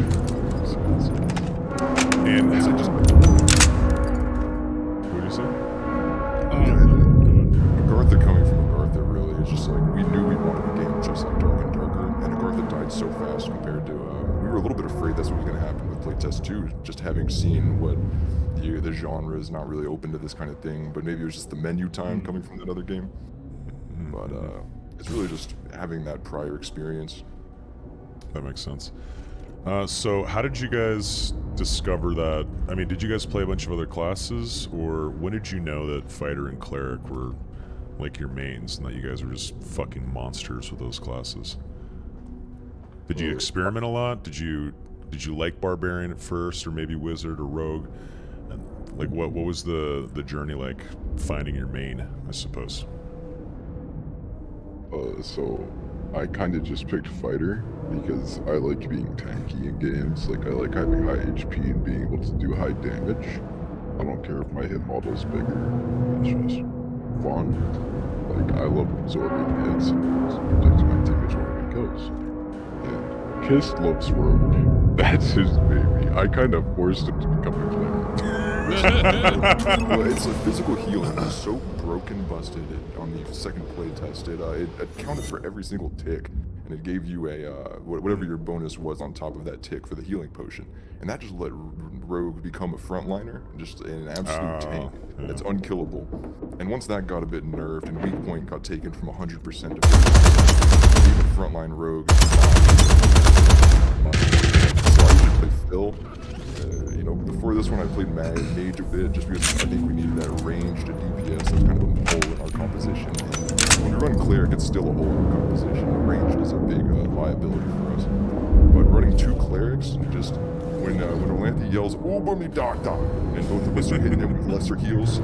And is it just? What did you say? Agartha coming from Agartha really is just like we knew we wanted a game just like Dark and Darker, and Agartha died so fast compared to. We were a little bit afraid that's what was going to happen with playtest 2, just having seen what the genre is not really open to this kind of thing, but maybe it was just the menu time coming from that other game. But it's really just having that prior experience. That makes sense. So how did you guys discover that? I mean, did you guys play a bunch of other classes, or when did you know that fighter and cleric were like your mains, and that you guys were just fucking monsters with those classes? Did you experiment a lot? Did you like barbarian at first, or maybe wizard or rogue? And like, what was the journey like finding your main, I suppose? So I kind of just picked fighter because I like being tanky in games. Like, I like having high HP and being able to do high damage. I don't care if my hit model's bigger. It's just fun. Like, I love absorbing hits and protecting my teammates when it kills. And Kist loves rogue. That's his baby. I kind of forced him to become a cleric. Well, it's a physical healing. It was so broken, busted on the second play test. It accounted for every single tick, and it gave you a whatever your bonus was on top of that tick for the healing potion. And that just let Rogue become a frontliner, just an absolute tank that's unkillable. And once that got a bit nerfed and weak point got taken from 100% to 50%, even frontline Rogue. So I usually play Phil. You know, before this one I played Mage a bit, just because I think we needed that ranged DPS. That's kind of a hole in our composition. And when you run Cleric, it's still a hole in our composition. Ranged is a big liability for us. But running 2 Clerics, just when Orlanthe yells, "Oh, me doctor," and both of us are hitting him with lesser heals,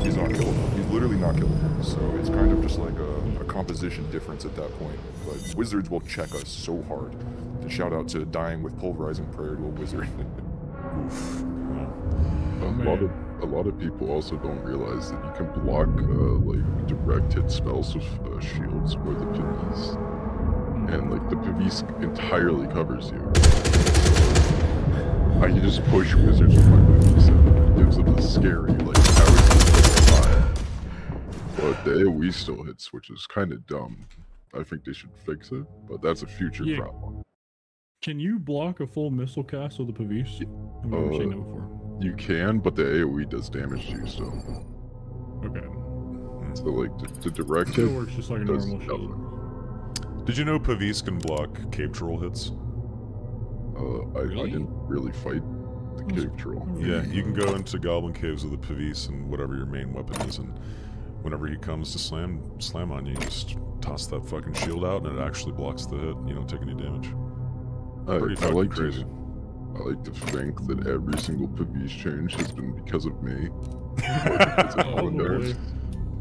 he's not killable. He's literally not killable. So it's kind of just like a composition difference at that point. But Wizards will check us so hard. To shout out to dying with Pulverizing Prayer to a Wizard. A lot of people also don't realize that you can block like direct hit spells with shields or the Pavis, and like the Pavis entirely covers you. I can just push wizards with my Pavis, and it gives them a scary like power. But the AOE still hits, which is kind of dumb. I think they should fix it, but that's a future problem. Can you block a full missile cast with a Pavis? I've never seen that before. You can, but the AoE does damage to you still. Okay. So like the direct hit works just like a normal shield. Did you know Pavis can block cave troll hits? I didn't really fight the cave troll. Yeah, you can go into goblin caves with a Pavis and whatever your main weapon is, and whenever he comes to slam on you, just toss that fucking shield out and it actually blocks the hit. You don't take any damage. I like crazy. I like to think that every single Pavis change has been because of me.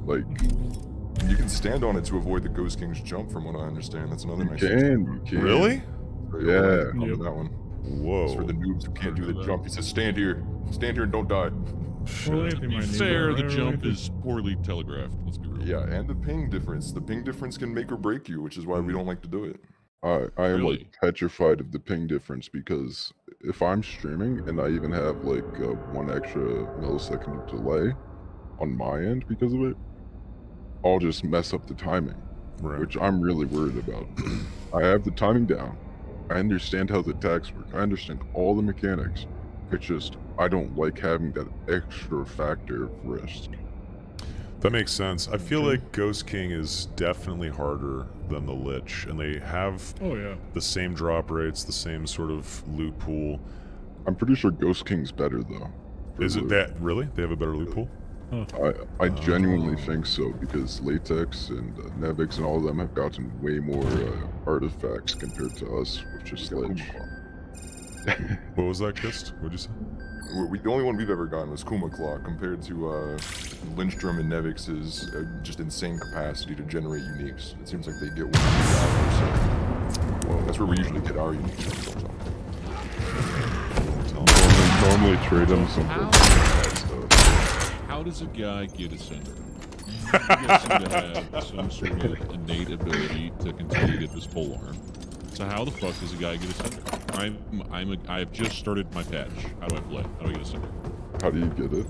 Like, you can stand on it to avoid the Ghost King's jump, from what I understand. That's another nice You can. Really? Yeah. That one. Whoa. It's for the noobs who can't do the jump. He says, stand here and don't die. Well, to be fair, the jump is poorly telegraphed. Let's be real. Yeah, and the ping difference. The ping difference can make or break you, which is why we don't like to do it. I am like petrified of the ping difference, because if I'm streaming and I even have like 1 extra millisecond of delay on my end because of it, I'll just mess up the timing, which I'm really worried about. I have the timing down. I understand how the attacks work. I understand all the mechanics. It's just I don't like having that extra factor of risk. That makes sense. I feel like Ghost King is definitely harder than the Lich, and they have the same drop rates, the same sort of loot pool. I'm pretty sure Ghost King's better though. Is it that really? They have a better loot pool? I genuinely think so, because Latex and Nevix and all of them have gotten way more artifacts compared to us with just Lich. What was that, Kist? What'd you say? The only one we've ever gotten was Kuma Claw, compared to Lindstrom and Nevix's just insane capacity to generate uniques. It seems like they get 1 well, that's where we usually get our uniques from. Normally trade them something. How does a guy get Ascender? You guys seem to have some sort of innate ability to continue to get this polearm. So how the fuck does a guy get Ascender? I've just started my patch. How do I play? How do I get Ascender? How do you get it?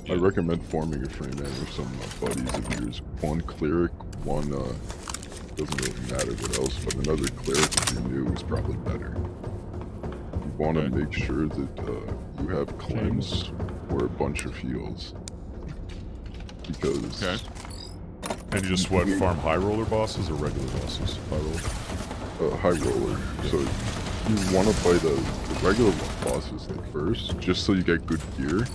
I recommend forming a frame man with some buddies of yours. 1 cleric, 1 doesn't really matter what else, but another cleric if you're new is probably better. You want to make sure that you have cleanse or a bunch of heals. Because and you just farm high roller bosses or regular bosses? High roller. High roller. So you want to play the regular bosses like first, just so you get good gear,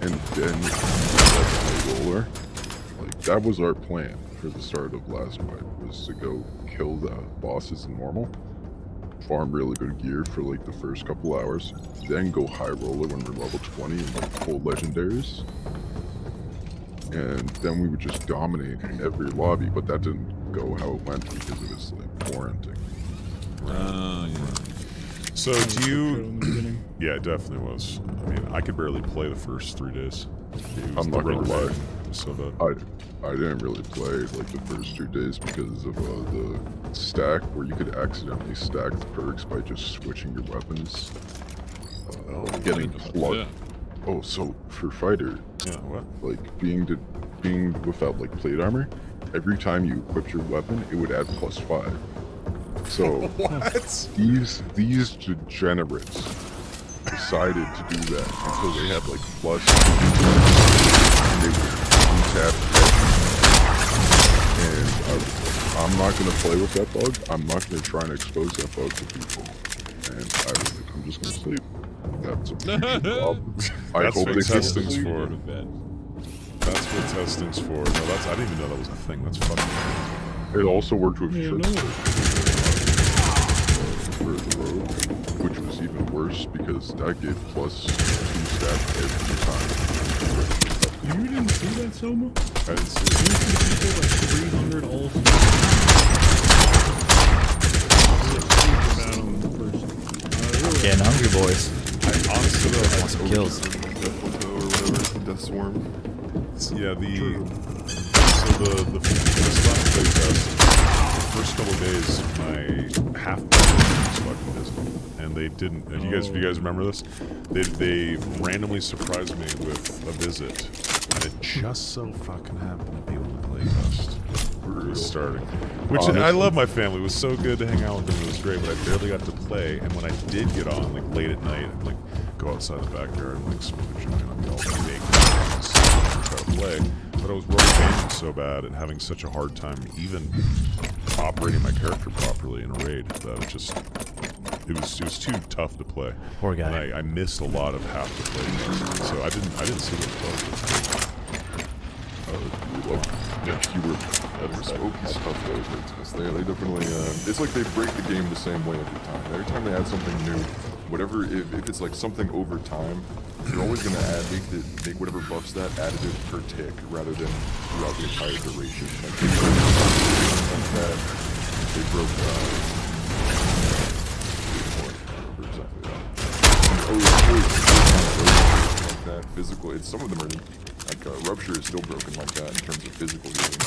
and then you play roller. Like that was our plan for the start of last fight, was to go kill the bosses in normal, farm really good gear for like the first couple hours, then go high roller when we're level 20 and like full legendaries. And then we would just dominate every lobby, but that didn't go how it went because of this like warranting. Yeah. So do you? Yeah, it definitely was. I mean, I could barely play the first 3 days. I'm not gonna lie. So bad. I didn't really play like the first 2 days because of the stack where you could accidentally stack the perks by just switching your weapons, getting plugged. Oh, so for fighter, what? Like being without like plate armor, every time you equipped your weapon, it would add +5. So what? These degenerates decided to do that until they had like plus, and they would untap and I'm not gonna play with that bug. I'm not gonna try and expose that bug to people, and I'm just gonna sleep. That's a problem. I That's hope what they testing's for. That's what testing's for. No, I didn't even know that was a thing. That's fucking. It also worked with for the road, which was even worse because that gave +2 stats every time. You didn't see that, Soma? I didn't see it. You see people like 300 all. Getting hungry, boys. Honestly though, I want some kills. Death Swarm. Yeah, this last playtest, the first couple of days, my half was fucking visible, and they didn't. If you guys remember this, they randomly surprised me with a visit, and it just so fucking happened to be when the playtest was starting. Which I love my family. It was so good to hang out with them. It was great, but I barely got to play. And when I did get on, like late at night, I'd like go outside the backyard and like smoke a joint and be all big and try to play. But I was rotating so bad and having such a hard time even operating my character properly in a raid that it was too tough to play. Poor guy. And I missed a lot of half the play, so I didn't see what it was. Smoky stuff though, they definitely, it's like they break the game the same way every time. Every time they add something new, whatever, if it's like something over time, they're always going to make whatever buffs that additive per tick rather than throughout the entire duration. Like they broke like that. Physical, some of them are like Rupture is still broken like that in terms of physical healing,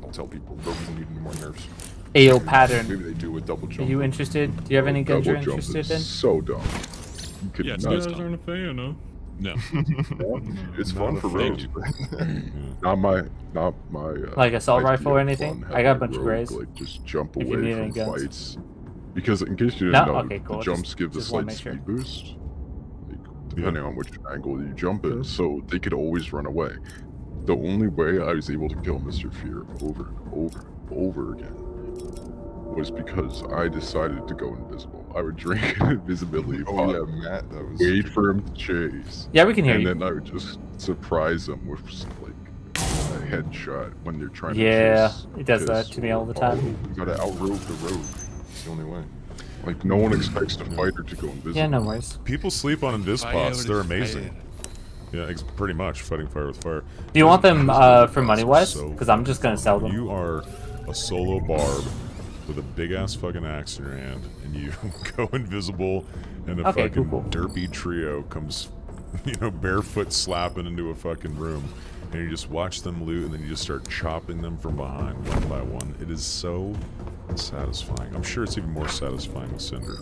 but I'll tell people doesn't need any more nerfs. AO pattern. Maybe they do with double jump. Are you interested? Do you have any guns you're interested in? So dumb. You guys aren't a fan, no? No. It's fun for rogues. Not my. Like assault rifle or anything? I got a bunch of grays. Like just jump away from fights. Because in case you didn't know, the jumps give a slight speed boost. Depending on which angle you jump in, so they could always run away. The only way I was able to kill Mr. Fear over and over again was because I decided to go invisible. I would drink an invisibility pot, Matt, that was wait for him to chase. Yeah, we can hear you. And then I would just surprise them with like a headshot when they're trying to chase. Yeah, it does that to me all the time. You gotta outrogue the rogue. It's the only way. Like, no one expects the fighter to go invisible. Yeah, no worries. People sleep on invis-pots. They're amazing. Yeah, pretty much fighting fire with fire. Do you want them for money-wise? Because I'm just going to sell them. You are a solo barb with a big-ass fucking axe in your hand, and you go invisible, and a fucking derpy trio comes, barefoot slapping into a fucking room, and you just watch them loot, and then you just start chopping them from behind one by one. It is so satisfying. I'm sure it's even more satisfying with Cinder.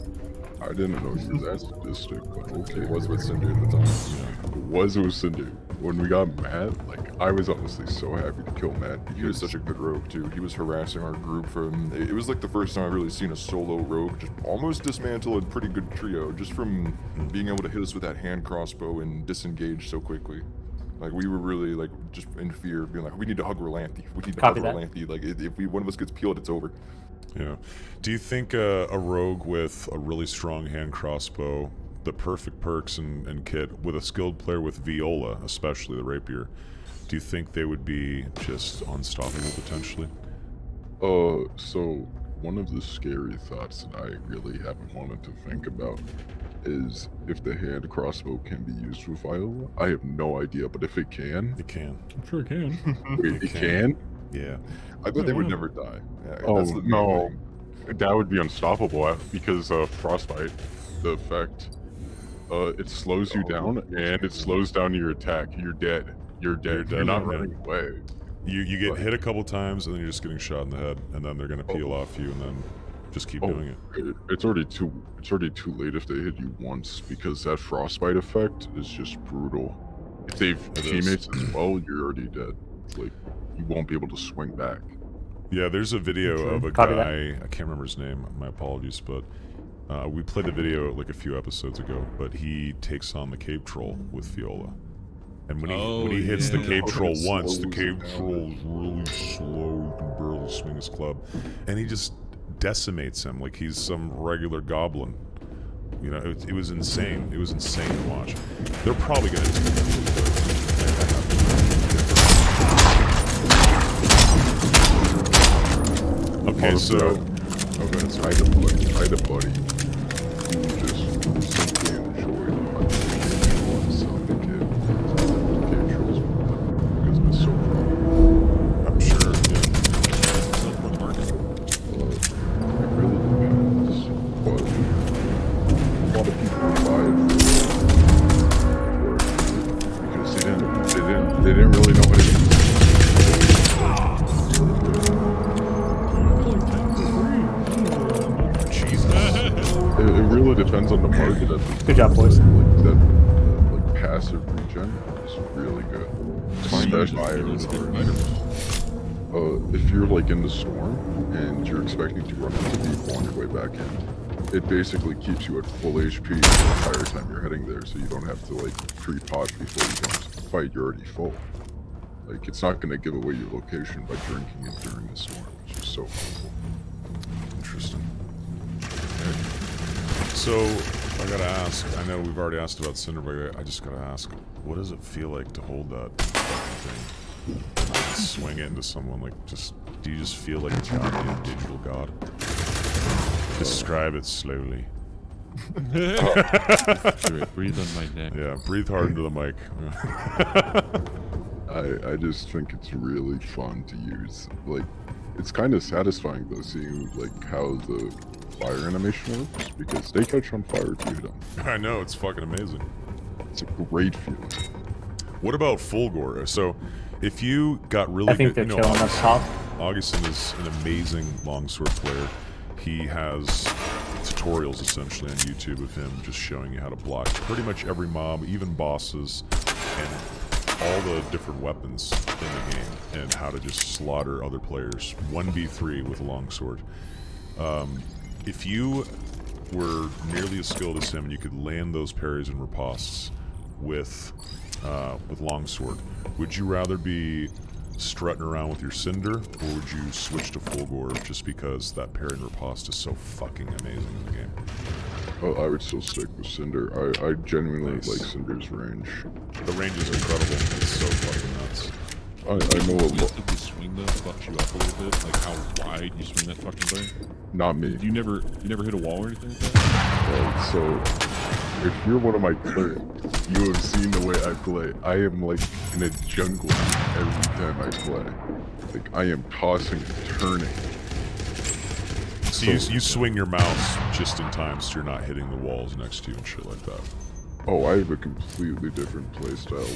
I didn't know you were that sadistic, but okay. It was with Cinder at the time. Yeah. It was with Cinder. When we got Matt, like, I was honestly so happy to kill Matt. He was such a good rogue, too. He was harassing our group from... It was like the first time I've really seen a solo rogue just almost dismantle a pretty good trio, just from being able to hit us with that hand crossbow and disengage so quickly. Like, we were really, like, just in fear of being like, we need to hug Rolanthe. We need to hug Rolanthe. Like, if one of us gets peeled, it's over. Yeah. Do you think a rogue with a really strong hand crossbow, the perfect perks and kit, with a skilled player with Viola, especially the rapier, do you think they would be just unstoppable potentially? So one of the scary thoughts that I really haven't wanted to think about is if the hand crossbow can be used with Viola. I have no idea, but if it can... It can. I'm sure it can. Wait, it can? Yeah. I thought they would never die. Yeah, Oh, that's the main no. thing. That would be unstoppable because frostbite, the effect, it slows you down and it slows down your attack. You're dead. You're dead. You're not running away. You get hit a couple times and then you're just getting shot in the head, and then they're gonna peel off you, and then just keep doing it. It's already too late if they hit you once, because that frostbite effect is just brutal. If they've teammates as well, you're already dead. Like, you won't be able to swing back. Yeah, there's a video of a guy, I can't remember his name, my apologies, but we played the video like a few episodes ago, but he takes on the cave troll with Viola. And when he hits the cave troll once, the cave troll is really slow, you can barely swing his club. And he just decimates him like he's some regular goblin. You know, it was insane. It was insane to watch. They're probably going to Okay, so... I had a buddy who just simply enjoyed watching Sonic cave trolls because it was so fun. I'm sure, It really depends, but a lot of people buy it for because they didn't really know what it is. It really depends on the market. Good job, boys. Like passive regen is really good. If you're like in the storm and you're expecting to run into people on your way back in, it basically keeps you at full HP the entire time you're heading there, so you don't have to like pre-pot before you go into the fight. You're already full. Like, it's not going to give away your location by drinking it during the storm, which is so helpful. Interesting. So, I gotta ask, I know we've already asked about Cinder, but I just gotta ask, what does it feel like to hold that fucking thing? Swing it into someone, like, do you just feel like a goddamn digital god? Describe it slowly. Breathe on my neck. Yeah, breathe hard into the mic. I just think it's really fun to use. Like, it's kind of satisfying though, seeing like how the fire animation works, because they catch on fire if you hit them. I know, it's fucking amazing. It's a great feeling. What about Fulgor? So, if you got really I think good, they're killing up top. Augustin is an amazing longsword player. He has tutorials essentially on YouTube of him just showing you how to block pretty much every mob, even bosses, and all the different weapons in the game, and how to just slaughter other players 1v3 with a longsword. If you were nearly as skilled as him and you could land those parries and ripostes with longsword, would you rather be strutting around with your Cinder, or would you switch to Fulgor just because that parry and riposte is so fucking amazing in the game? Oh, I would still stick with Cinder. I genuinely like Cinder's range. The range is incredible. It's so fucking nuts. I know a lot. The swing though fucks you up a little bit, like how wide you swing that fucking thing. Not me. You never hit a wall or anything like that? So, if you're one of my players, you have seen the way I play. I am like in a jungle every time I play. Like, I am tossing and turning. So you swing your mouse just in time so you're not hitting the walls next to you and shit like that. Oh, I have a completely different playstyle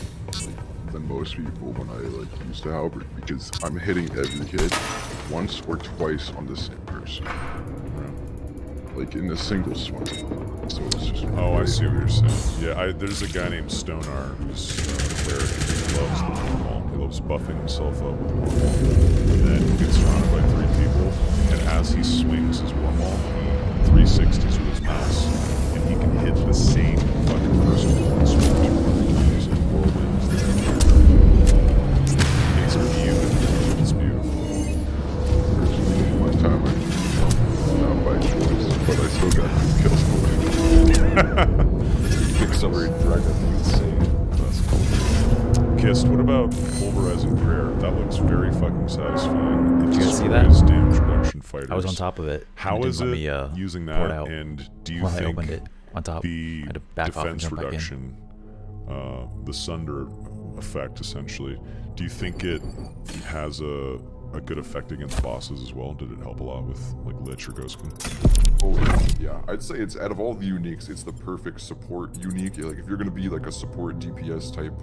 than most people when I like use the halberd, because I'm hitting every hit once or twice on the same person. Like in a single swing. So it's just I see what you're saying. Yeah, there's a guy named Stonar who's a cleric who loves the Warmaul. He loves buffing himself up with the Warmaul. And then he gets surrounded by 3 people, and as he swings his Warmaul, he 360s with his mouse, and he can hit the same fucking person with one swing 200 times in whirlwinds. It's beautiful. It's beautiful. One time Kissed, what about Pulverizing Prayer? That looks very fucking satisfying. Did you guys see that? Damage reduction fighters. I was on top of it. How is it using that? Out and do you when think I opened it on top, the I had to back off and defense jump back in. reduction, the Sunder effect, essentially, do you think it has a good effect against bosses as well? Did it help a lot with like Lich or Ghostkin? Oh yeah, I'd say it's out of all the uniques, it's the perfect support unique. Like if you're gonna be like a support DPS type,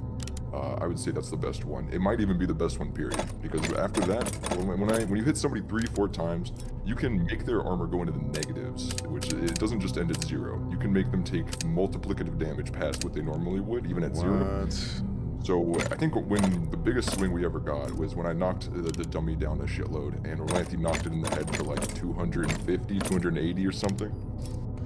I would say that's the best one. It might even be the best one, period. Because after that, when you hit somebody 3-4 times, you can make their armor go into the negatives, which it doesn't just end at 0. You can make them take multiplicative damage past what they normally would, even at 0. So I think when the biggest swing we ever got was when I knocked the dummy down a shitload, and Orlanthi knocked it in the head for like 250, 280 or something.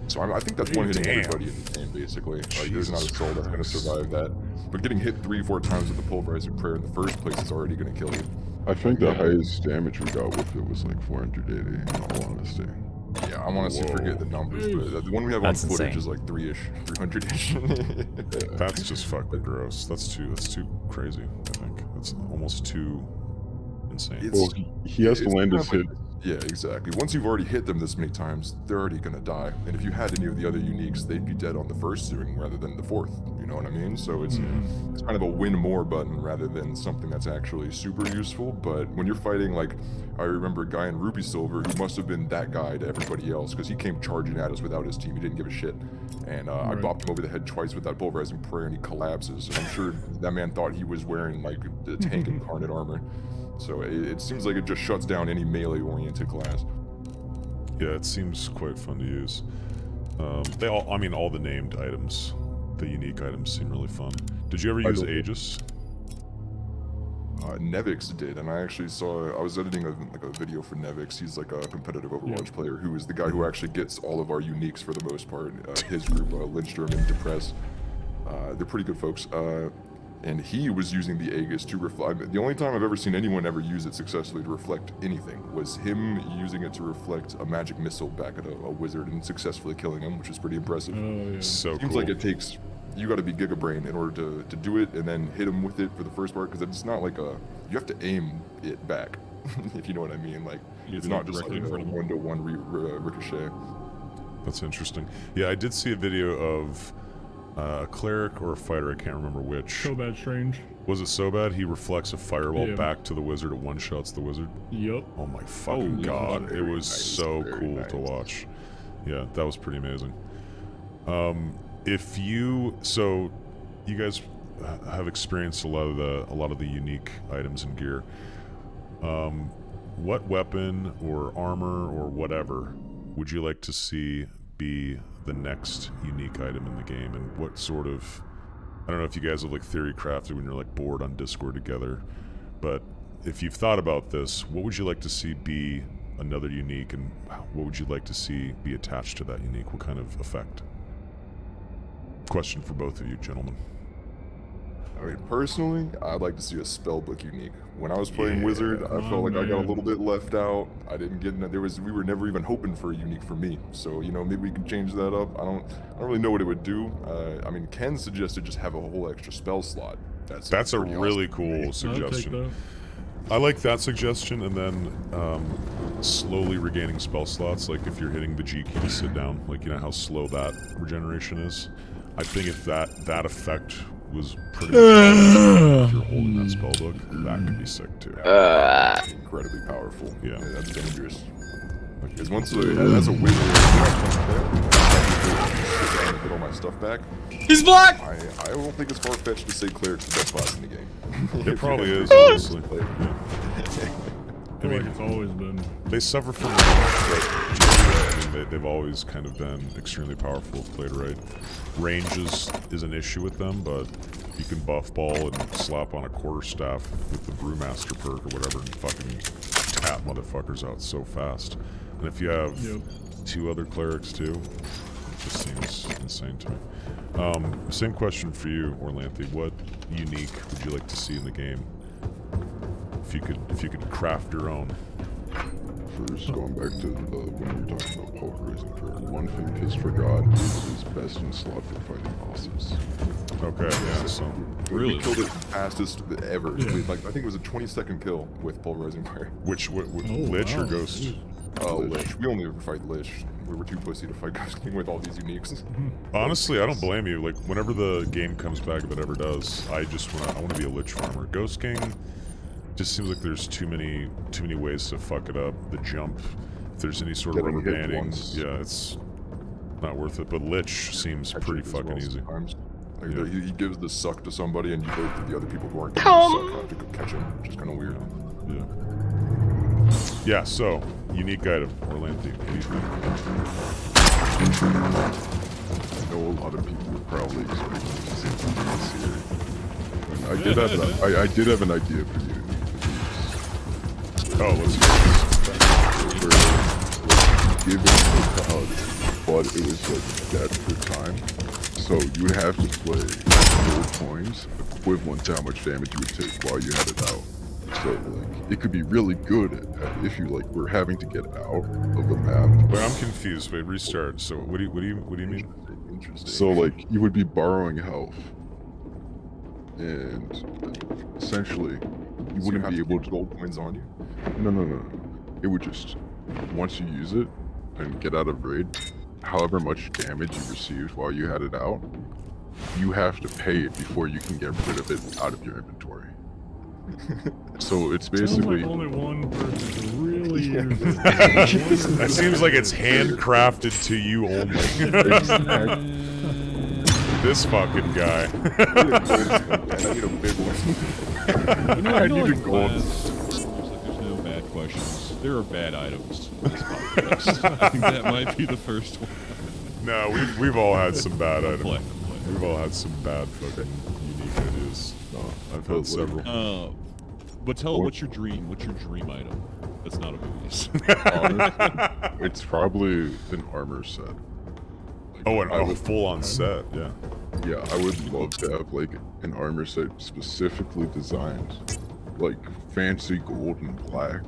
So I think that's one hitting everybody in the game, basically. Like, there's not a soul that's going to survive that. But getting hit 3-4 times with the Pulverizing Prayer in the first place is already going to kill you. I think the highest damage we got with it was like 480, in all honesty. Yeah, I honestly forget the numbers, but the one we have on footage is like 3-ish, 300-ish. That's just fucking gross. That's too crazy, I think. That's almost too insane. Well, he has to land his hit. Yeah, exactly. Once you've already hit them this many times, they're already gonna die. And if you had any of the other uniques, they'd be dead on the first swing rather than the fourth. You know what I mean? So it's kind of a win more button rather than something that's actually super useful. But when you're fighting, like, I remember a guy in Ruby Silver who must have been that guy to everybody else, because he came charging at us without his team. He didn't give a shit. And I bopped him over the head twice with that Pulverizing Prayer, and he collapses. And I'm sure that man thought he was wearing like the tank incarnate armor. So it seems like it just shuts down any melee-oriented class. Yeah, it seems quite fun to use. They all, I mean, all the named items, the unique items seem really fun. Did you ever use Aegis? Nevix did, and I actually saw, I was editing a video for Nevix. He's like a competitive Overwatch player who is the guy who actually gets all of our uniques for the most part. His group, Lindstrom and Depress, they're pretty good folks. And he was using the Aegis to reflect. The only time I've ever seen anyone ever use it successfully to reflect anything was him using it to reflect a magic missile back at a wizard and successfully killing him, which is pretty impressive. Oh, yeah. So Seems like it takes, you got to be Giga Brain in order to do it and then hit him with it for the first part, because it's not like you have to aim it back, if you know what I mean. Like, it's not just like a one-to-one ricochet. That's interesting. Yeah, I did see a video of a cleric or a fighter, I can't remember which. So bad, strange. Was it so bad? He reflects a fireball back to the wizard, it one-shots the wizard? Yep. Oh my fucking god, it was so cool to watch. Yeah, that was pretty amazing. So you guys have experienced a lot of the unique items and gear. What weapon or armor or whatever would you like to see be the next unique item in the game, and what sort of, I don't know if you guys have like theory crafted when you're like bored on Discord together, but if you've thought about this, what would you like to see be another unique, and what would you like to see be attached to that unique? What kind of effect? Question for both of you, gentlemen. I mean, personally, I'd like to see a spellbook unique. When I was playing Wizard, I felt like I got a little bit left out. I didn't get we were never even hoping for a unique for me. So, you know, maybe we can change that up. I don't really know what it would do. I mean, Ken suggested just have a whole extra spell slot. That's a really cool suggestion. I like that suggestion, and then slowly regaining spell slots, like if you're hitting the G key to sit down, like, you know how slow that regeneration is. I think if that effect was pretty much if you're holding that spell book, that could be sick too. Incredibly powerful. Yeah. That's dangerous. Because once that's a wizard, I get all my stuff back. He's black! I don't think it's far-fetched to say cleric's the best class in the game. It probably is, honestly. I mean, it's always been. They suffer from I mean, they've always kind of been extremely powerful if played right. Range is an issue with them, but you can buff ball and slap on a quarterstaff with the Brewmaster perk or whatever and fucking tap motherfuckers out so fast. And if you have two other clerics too, it just seems insane to me. Same question for you, Orlanthi. What unique would you like to see in the game? If you could craft your own. first, going back to when we were talking about pulverizing her, one thing Kiss forgot is his best in slot for fighting bosses. Okay, yeah, so... Really? We killed it fastest ever. Yeah. Like, I think it was a 20-second kill with pulverizing fire. Which, Lich or Ghost? Lich. We only ever fight Lich. We were too pussy to fight Ghost King with all these uniques. Honestly, I don't blame you. Like, whenever the game comes back, if it ever does, I want to be a Lich farmer. Ghost King just seems like there's too many ways to fuck it up. The jump, if there's any sort of rubber banding, yeah, it's not worth it. But Lich seems pretty fucking easy. Like he gives the suck to somebody, and you wait for the other people who aren't getting the suck to go catch him, which is kind of weird. Yeah. Yeah. So unique item, Orlando. What do you think? I know a lot of people were probably expecting to see things here. I did have an idea for you. Oh, let's go. Given the crowd, but it was like that for time. So you would have to play 4 coins equivalent to how much damage you would take while you had it out. So like it could be really good if you like were having to get out of the map. Wait, I'm confused. Wait, restart. So what do you mean? Interesting. So like you would be borrowing health, and essentially you wouldn't be able to gold coins on you. No. It would just once you use it and get out of raid, however much damage you received while you had it out, you have to pay it before you can get rid of it out of your inventory. So it's basically only one person really. That seems like it's handcrafted to you only. This fucking guy. I need a big one. I need a gold. There's no bad questions. There are bad items in this podcast. I think that might be the first one. No, we've all had some bad items. We've all had some bad fucking unique ideas. I've had several. But tell what's your dream? What's your dream item? That's not a booze. It's probably an armor set. Like, a full-on set, yeah. Yeah, I would love to have like an armor set specifically designed, like fancy gold and black,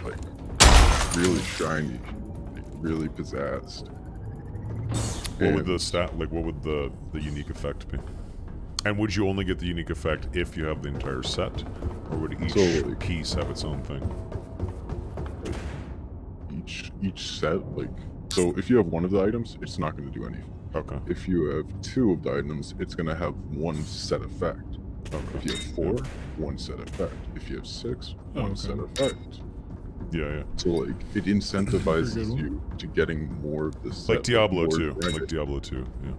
like really shiny, like, really pizzazzed. What would the stat? Like, what would the unique effect be? And would you only get the unique effect if you have the entire set, or would each piece have its own thing? Each set, like, so if you have one of the items, it's not going to do anything. Okay. If you have 2 of the items, it's going to have 1 set effect. Okay. If you have 4, 1 set effect. If you have 6, 1 set effect. Yeah. So like it incentivizes you to getting more of the set. Like Diablo 2. Like Diablo 2, yeah.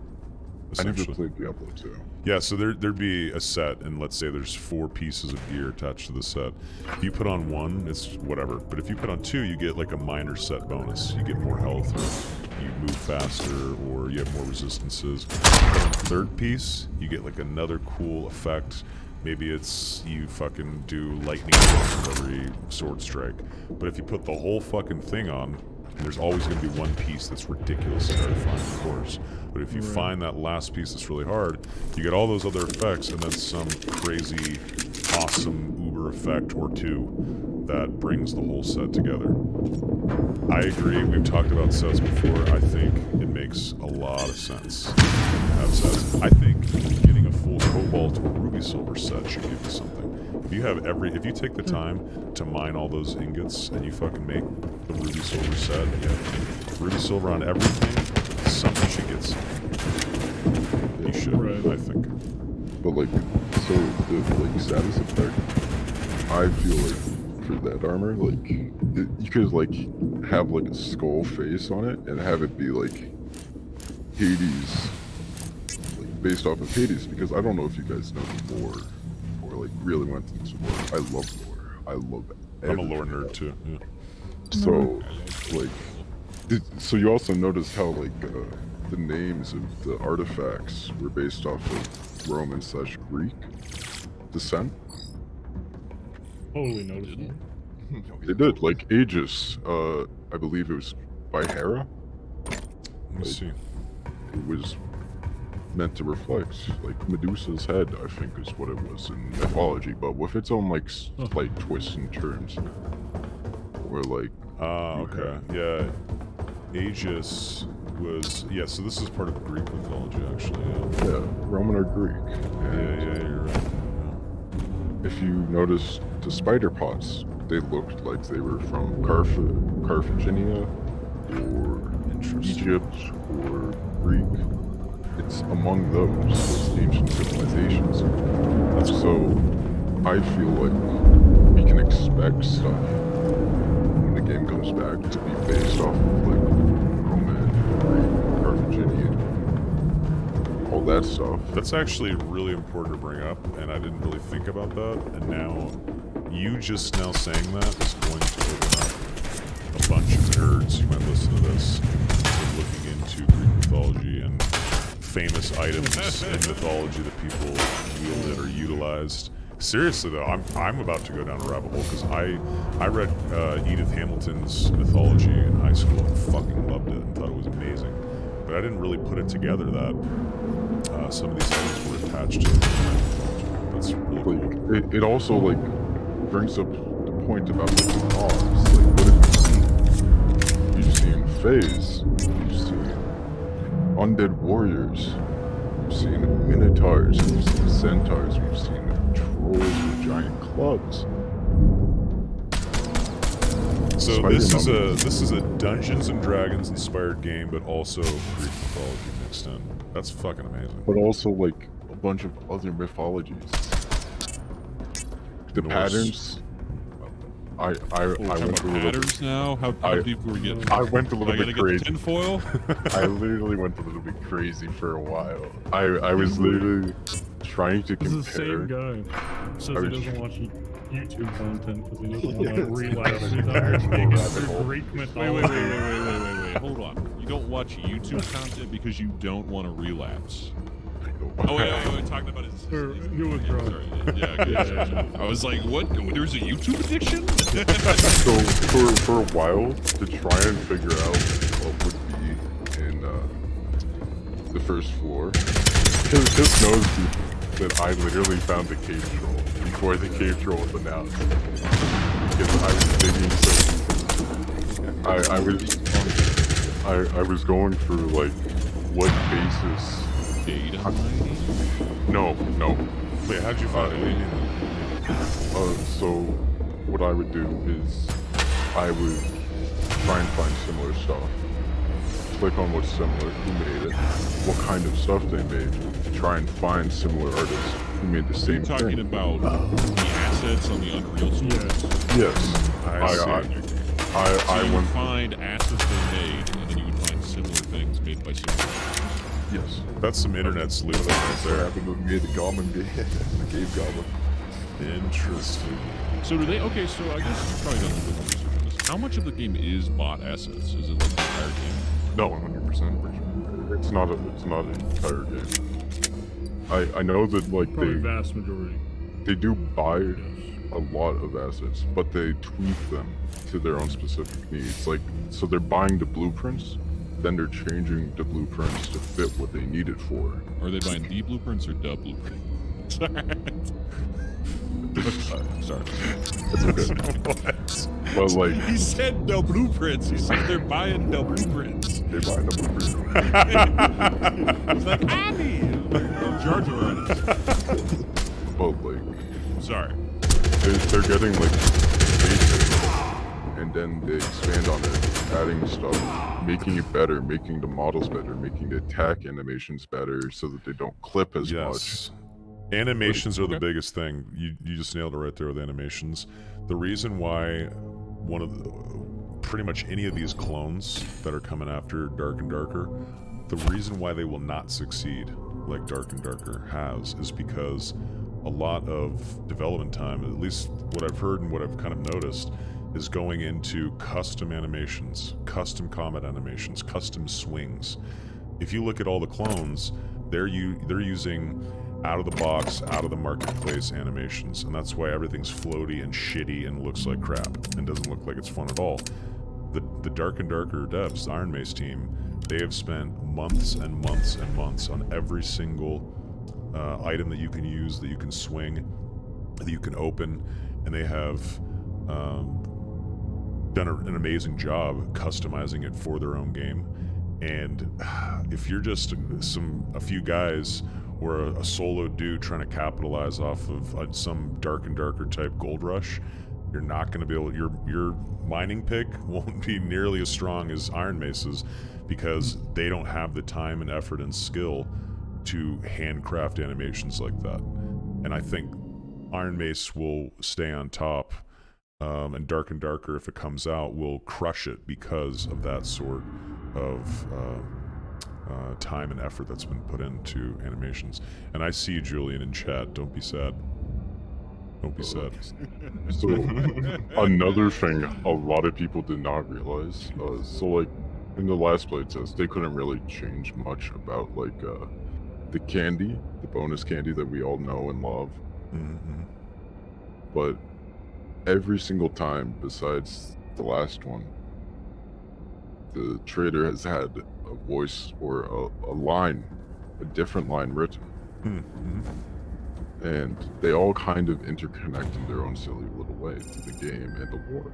I never played Diablo 2. Yeah, so there'd be a set, and let's say there's 4 pieces of gear attached to the set. If you put on 1, it's whatever. But if you put on 2, you get like a minor set bonus. You get more health, or you move faster, or you have more resistances. But on the 3rd piece, you get like another cool effect. Maybe it's you fucking do lightning with every sword strike. But if you put the whole fucking thing on, there's always going to be one piece that's ridiculously hard to find, of course. But if you find that last piece that's really hard, you get all those other effects, and then some crazy, awesome uber effect or 2 that brings the whole set together. I agree. We've talked about sets before. I think it makes a lot of sense to have sets. I think getting a full Cobalt or Ruby Silver set should give you something. If you take the time to mine all those ingots and you fucking make the Ruby Silver set, and you have Ruby Silver on everything, something should get some. You should, I think. But like, so the like status effect, I feel like for that armor, like you could like have like a skull face on it and have it be like Hades, like based off of Hades, because I don't know if you guys know the lore. Like really went into lore. I love lore. I love it. I'm a lore nerd too. Yeah. So, like, so you also notice how like the names of the artifacts were based off of Roman/Greek descent. Totally noticed. They did. Like Aegis, I believe it was by Hera. Let me see. It was meant to reflect like Medusa's head, I think is what it was in mythology, but with its own like slight twists and turns. where like. Okay. Yeah. Aegis was so this is part of Greek mythology actually. Yeah, Roman or Greek. And you're right. If you notice the spider pots, they looked like they were from Carthagena or Egypt or Greek. It's among those ancient civilizations. So I feel like we can expect stuff when the game comes back to be based off of like Roman, Greek, Carthaginian, all that stuff. That's actually really important to bring up, and I didn't really think about that. And now, you just now saying that is going to open up a bunch of nerds who might listen to this and looking into Greek mythology and famous items in mythology that people wielded or utilized. Seriously though, I'm about to go down a rabbit hole because I read Edith Hamilton's mythology in high school and fucking loved it and thought it was amazing. But I didn't really put it together that some of these things were attached to mythology. That's really cool. It also like brings up the point about the gods. Like, what have you seen? You've seen fays. You've seen undead warriors. You've seen minotaurs. You've seen centaurs. You've seen trolls with giant clubs. So this is a Dungeons and Dragons inspired game, but also Greek mythology mixed in. That's fucking amazing. But also like a bunch of other mythologies. The patterns. I went a little patterns now. How deep were we getting? I went a little bit crazy. Tinfoil? I literally went a little bit crazy for a while. I was literally trying to compare. This is the same guy. Says he doesn't watch YouTube content because he doesn't want to relapse into Greek mythology. Wait. Hold on. You don't watch YouTube content because you don't want to relapse. Oh wait, talking about his new withdrawal. Yeah. I was like, what? There's a YouTube addiction? So for a while, to try and figure out what would be in the first floor, Kiss knows that I literally found the cave troll before the cave troll was announced. Because I was digging so I was going through like what basis. Data No. Wait, how'd you find it? So what I would do is I would try and find similar stuff. Click on what's similar, who made it, what kind of stuff they made, try and find similar artists who made the same thing. You're talking about the assets on the Unreal Store? Yes. I would went find assets they made, and then you would find similar things made by similar. Yes. That's some internet sleuthing right there. Happened with me, the goblin, the cave goblin. Interesting. So do they? Okay, so I guess you've probably done a little bit more research on this. How much of the game is bot assets? Is it like the entire game? No, 100%. It's not an entire game. I know that like probably vast majority. They do buy a lot of assets, but they tweak them to their own specific needs. Like, so they're buying the blueprints, then they're changing the blueprints to fit what they need it for. Are they buying the blueprints or the blueprints? Sorry. It's okay. But like, he said no blueprints. He said they're buying no blueprints. They're buying the blueprints. It's like Andy, Jar Jar on it. But like, sorry. They're getting like basic, and then they expand on it, adding stuff, making it better, making the models better, making the attack animations better, so that they don't clip as much. Animations are the biggest thing. You just nailed it right there with animations. The reason why one of the, pretty much any of these clones that are coming after Dark and Darker, the reason why they will not succeed like Dark and Darker has is because a lot of development time, at least what I've heard and what I've kind of noticed, is going into custom animations, custom combat animations, custom swings. If you look at all the clones, they're using out of the box, out of the marketplace animations, and that's why everything's floaty and shitty and looks like crap and doesn't look like it's fun at all. The Dark and Darker devs, the Iron Mace team, they have spent months and months and months on every single item that you can use, that you can swing, that you can open, and they have done an amazing job customizing it for their own game. And if you're just a few guys or a solo dude trying to capitalize off of some Dark and Darker type gold rush, you're not going to be able. Your mining pick won't be nearly as strong as Iron Mace's because they don't have the time and effort and skill to handcraft animations like that. And I think Iron Mace will stay on top, and Dark and Darker, if it comes out, will crush it because of that sort of time and effort that's been put into animations. And I see you, Julian, in chat. Don't be sad. Don't be sad. So, another thing a lot of people did not realize, so like, in the last playtest, they couldn't really change much about, like, the candy, the bonus candy that we all know and love. Mm-hmm. But every single time, besides the last one, the trader has had a voice or a line, a different line written. Mm-hmm. And they all kind of interconnect in their own silly little way to the game and the war.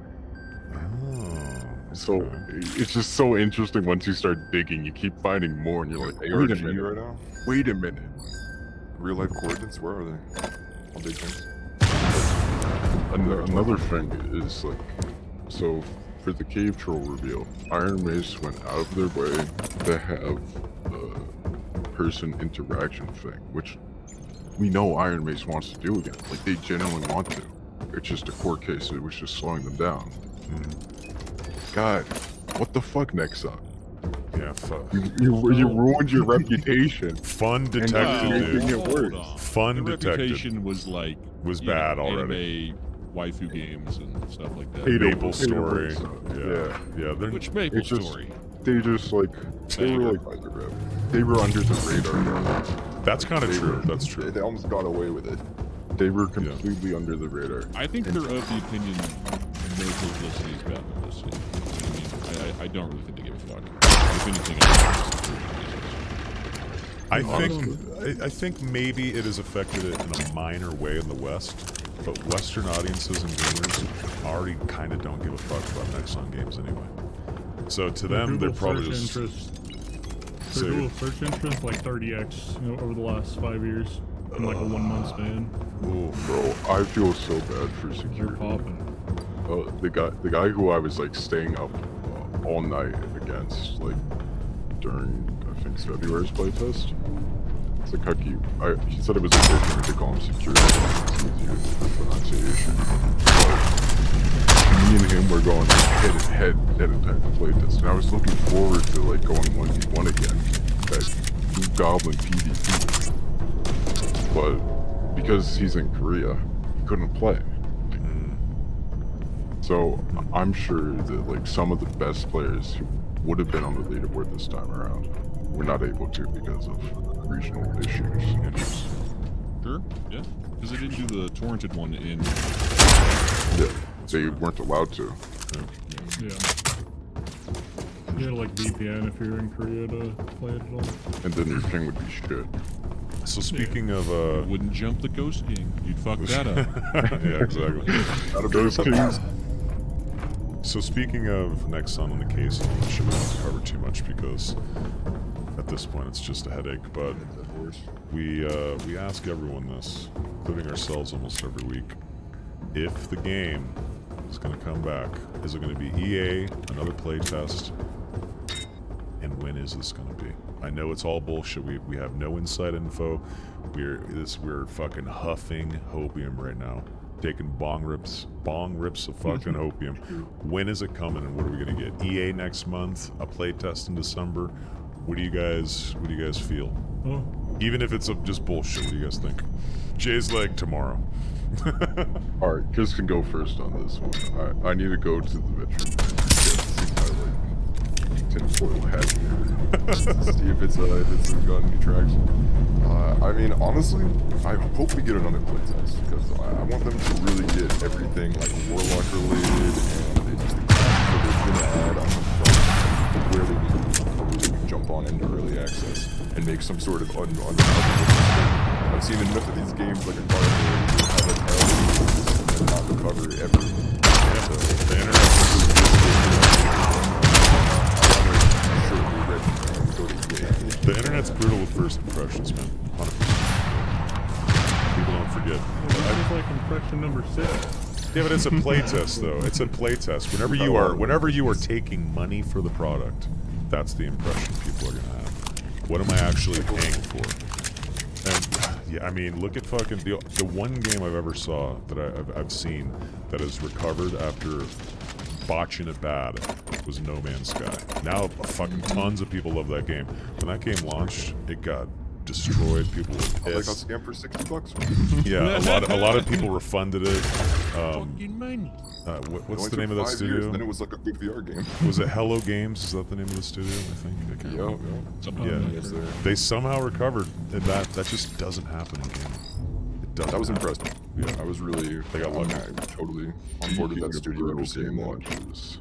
Oh, so it's just so interesting once you start digging. You keep finding more, and you're like, Wait a minute right now? Wait a minute. Real life coordinates? Where are they? On big things? Another thing is like, so for the cave troll reveal, Iron Mace went out of their way to have the person interaction thing, which we know Iron Mace wants to do again. Like, they genuinely want to. It's just a court case, so it was just slowing them down. God, what the fuck, Nexon? Yeah, fuck. You ruined your reputation. Fun detective, dude. It worse. Fun the detective. reputation was like bad already. Anime waifu games and stuff like that. Maple Story. Yeah. Which Maple Story? They just like they were under the radar. That's kind of true. That's true. They almost got away with it. They were completely under the radar. I think they're of the opinion no publicity is bad publicity. I mean, I don't really think they give a fuck. If anything, I think maybe it has affected it in a minor way in the West, but Western audiences and gamers already kind of don't give a fuck about Nexon games anyway. So to them, they're probably just... Their Google search interest like 30x over the last 5 years in like a 1 month span. Oh, bro, I feel so bad for security. Popping. The guy who I was like staying up all night against, like during I think February's playtest. It's like how cute. He said it was okay for me to call him security. It's easier for pronunciation. Me and him were going head to head at a type of playtest, and I was looking forward to like going 1v1 again. That Blue Goblin PvP. But because he's in Korea, he couldn't play. So I'm sure that like some of the best players who would have been on the leaderboard this time around were not able to because of regional issues. Sure, yeah. Because they didn't do the torrented one in... Yeah, they weren't allowed to. Yeah. You had like VPN if you're in Korea to play it at all. And then your ping would be shit. So speaking of wouldn't jump the Ghost King. You'd fuck that up. Yeah, exactly. Ghost Kings. So speaking of Nexon on the case, I shouldn't have to cover too much because at this point it's just a headache. But we ask everyone this, including ourselves, almost every week. If the game is going to come back, is it going to be EA, another playtest, and when is this going to be? I know it's all bullshit. We have no inside info. We're fucking huffing hopium right now, taking bong rips of fucking opium. When is it coming, and what are we gonna get? EA next month, a playtest in December. What do you guys feel? Even if it's just bullshit, what do you guys think? Jay's leg tomorrow. Alright, Chris can go first on this one. I need to go to the veteran tinfoil hat here. See if it's got any traction. I mean, honestly, I hope we get another playtest because I want them to really get everything like Warlock related and just the they're gonna add on where they can jump on into early access and make some sort of I've seen enough of these games like a car where you have an early and not recover ever. The internet's brutal with first impressions, man. 100%. People don't forget. That was like impression number 6. Yeah, but it's a playtest, though. It's a playtest. Whenever you are taking money for the product, that's the impression people are gonna have. What am I actually paying for? And yeah, I mean, look at fucking the one game I've ever saw that I've seen that has recovered after botching it bad was No Man's Sky. Now fucking tons of people love that game. When that game launched, it got destroyed. People were pissed. I got scammed for $60. Yeah, a lot of people refunded it. Fucking money. What's the name of that studio? Years, then it was like a big VR game. Was it Hello Games? Is that the name of the studio? I think. Yeah. They somehow recovered, and that just doesn't happen in gaming. It doesn't. That was happen. impressive. Yeah, I was really. They got lucky. Totally on board with that studio after seeing that. Launches.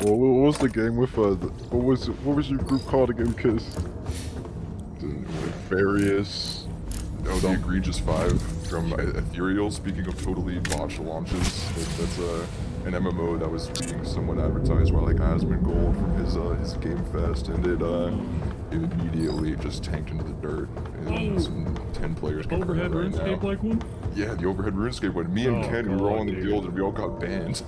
Well, what was the game with what was your group called again? Kiss. Various. Oh, the Egregious 5 from Ethereal. Speaking of totally botched launches, that's an MMO that was being somewhat advertised by like Asmongold from his Game Fest, and it immediately just tanked into the dirt. And some 10 players. Overhead RuneScape like one? Yeah, the Overhead RuneScape one. Me and Ken, we were all in the guild, and we all got banned.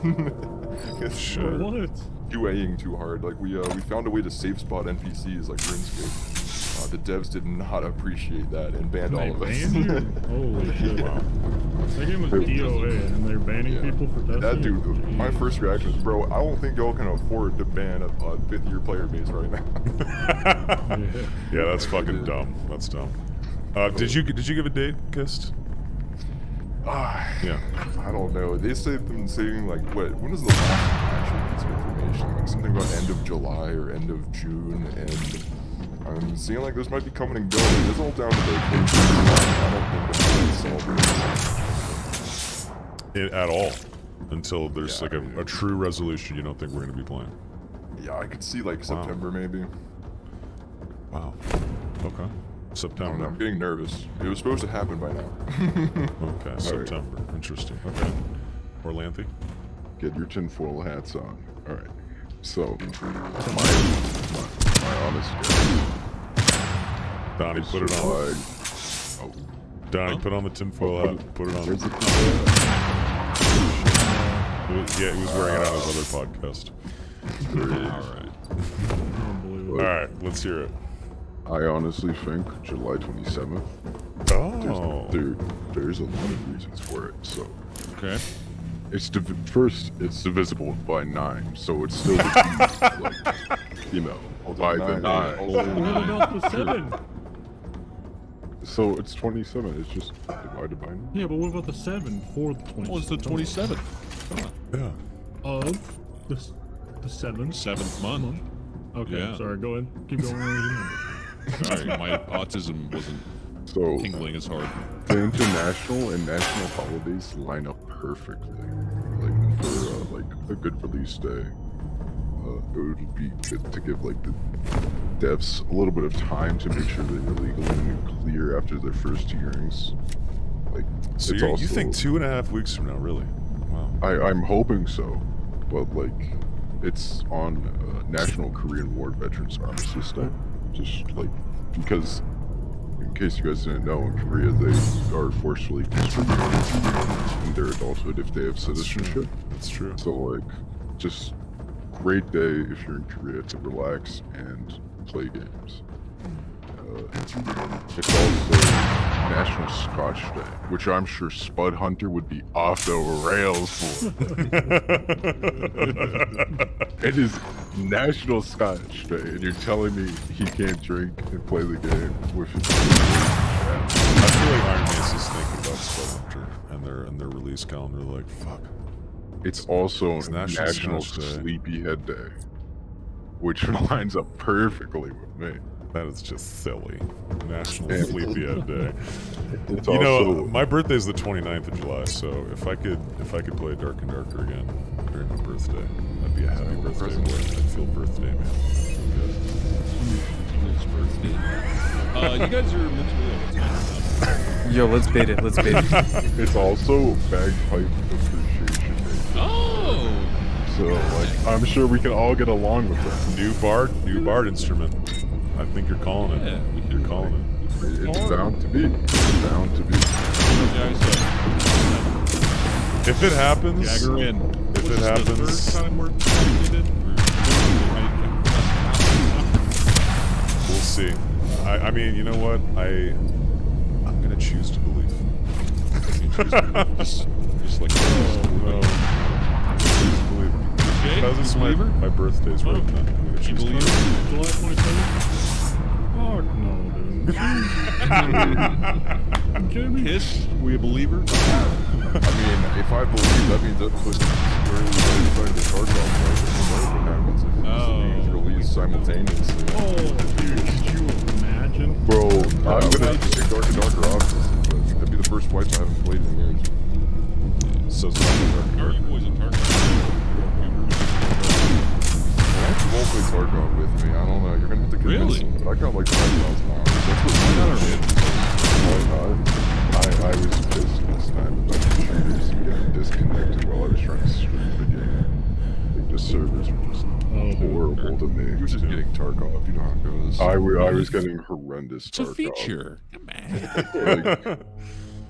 Sure. What? QAing too hard. Like we found a way to safe spot NPCs like RuneScape. The devs did not appreciate that and banned all of us. Holy shit. Wow. That game was DOA and they're banning people for testing. That dude, my first reaction is, bro, I don't think y'all can afford to ban a 5th-year player base right now. Yeah, that's fucking dumb. That's dumb. Did you give a date, Kist? Yeah. I don't know. They saved them saying like when is the last actual piece of information? Like something about end of July or end of June, and I'm seeing like this might be coming and going. It's all down to vacation. I don't think it's at all until there's like a true resolution. You don't think we're gonna be playing? Yeah, I could see like September maybe. Wow. Okay. September. I'm getting nervous. It was supposed to happen by now. Okay, September. Right. Interesting. Okay. Orlanthe? Get your tinfoil hats on. Alright. So, my honest guess. Donnie, put it on. Donnie, put on the tinfoil hat. Put it on. Yeah, he was wearing it on his other podcast. Alright, let's hear it. I honestly think July 27th. Oh. There's a lot of reasons for it. So. Okay. It's it's divisible by 9, so it's still like, by the 9. What about the 7? So it's 27. It's just divided by 9. Yeah, but what about the 7 for the 27th? What's the 27th? Yeah. Of the 7th. 7th month. Okay, yeah. Sorry. Go ahead. Keep going. Sorry, my autism wasn't tingling as hard. The international and national holidays line up perfectly, like for a good release day. It would be good to give like the devs a little bit of time to make sure they're legal and clear after their first hearings. Like, so you think 2.5 weeks from now, really? Wow. I'm hoping so, but like, it's on National Korean War Veterans Armistice Day. Just like, because in case you guys didn't know, in Korea they are forcefully conscripted in their adulthood if they have citizenship. That's true. So like, just great day if you're in Korea to relax and play games. It's also National Scotch Day, which I'm sure Spud Hunter would be off the rails for. It is National Scotch Day, and you're telling me he can't drink and play the game with his... I feel like Iron Man's just thinking about Spud Hunter and their release calendar, like, fuck. It's also National Sleepyhead Day, which lines up perfectly with me. That is just silly. National Sleepyhead Day. It's you know, my birthday's the 29th of July, so if I could play Dark and Darker again during my birthday, that'd be a happy birthday boy. I'd feel birthday, man. It's birthday. You guys are literally Yo, let's bait it. Let's bait it. It's also Bagpipe Appreciation Day. Oh! So, like, I'm sure we can all get along with that. New bard instrument. I think you're calling it. Yeah, you're calling it. It's bound to be. It's bound to be. If it happens, Jagger in. If it happens, we'll see. I mean, you know what? I'm gonna choose to believe. just like no. Choose to believe. Okay, because my birthday's right now. I'm gonna choose to believe. July 27th? Fuck no, dude. Kiss? We a believer? I mean, if I believe, that means that puts the Tarkov right? If released simultaneously. Oh, dude, could you imagine? Bro, I'm gonna take Dark and Darker off. That'd be the first wipe I haven't played in years. So Dark. How are you boys in Tarkov? You won't play Tarkov with me. I don't know. You're gonna have to convince me. I got like 5,000 hours. That's what I was pissed this time about the shooters getting disconnected while I was trying to stream the game. Like, the servers were just horrible to me. You were just getting Tarkov. You know how it goes. I was getting horrendous Tarkov. It's a feature. Come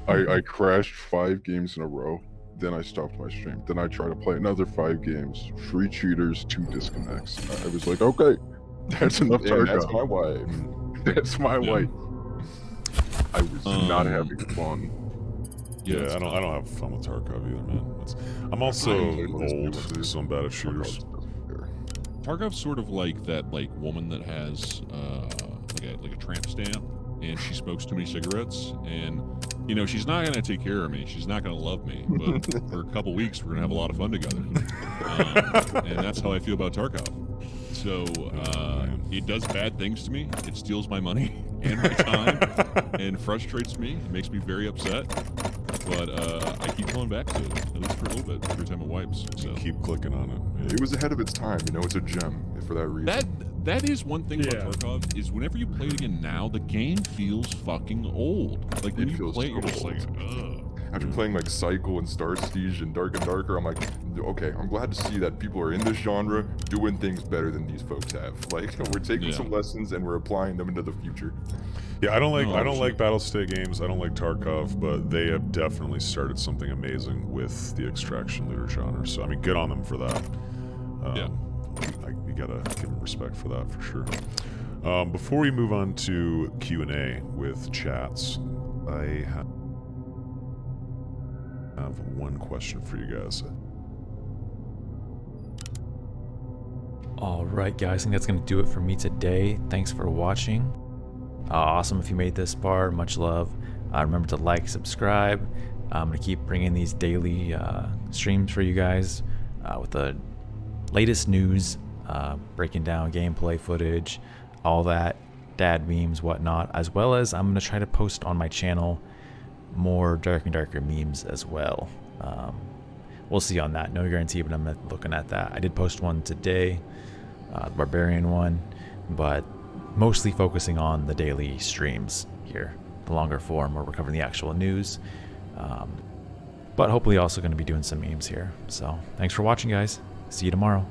on. I crashed 5 games in a row. Then I stopped my stream. Then I tried to play another 5 games. 3 cheaters, 2 disconnects. I was like, okay, that's enough Tarkov. That's my wife. That's my wife. I was not having fun. Yeah, I don't have fun with Tarkov either, man. I'm also old, so I'm bad at shooters. Tarkov's sort of like that woman that has like a tramp stamp, and she smokes too many cigarettes, and you know she's not gonna take care of me. She's not gonna love me, but for a couple weeks we're gonna have a lot of fun together, and that's how I feel about Tarkov. So it does bad things to me. It steals my money and my time, and frustrates me. It makes me very upset. But I keep going back to it, at least for a little bit, every time it wipes. So keep clicking on it. It was ahead of its time, you know. It's a gem for that reason. That is one thing about Tarkov, is whenever you play it again now, the game feels fucking old. Like when you play it, you're just like, ugh. After playing like Cycle and Star Siege and Dark and Darker, I'm like, okay, I'm glad to see that people are in this genre doing things better than these folks have. Like, we're taking some lessons and we're applying them into the future. Yeah, I don't like Battle State games. I don't like Tarkov, but they have definitely started something amazing with the extraction looter genre. So I mean, good on them for that. You gotta give them respect for that for sure. Before we move on to Q&A with chats, I have one question for you guys. Alright guys, I think that's going to do it for me today. Thanks for watching. Awesome if you made this far, much love. Remember to like, subscribe. I'm going to keep bringing these daily streams for you guys with the latest news, breaking down gameplay footage, all that, dad memes, whatnot, as well as I'm going to try to post on my channel more Dark and Darker memes as well. We'll see on that. No guarantee, but I'm looking at that. I did post one today, the Barbarian one, but mostly focusing on the daily streams here, the longer form where we're covering the actual news. But hopefully also going to be doing some memes here. So thanks for watching, guys. See you tomorrow.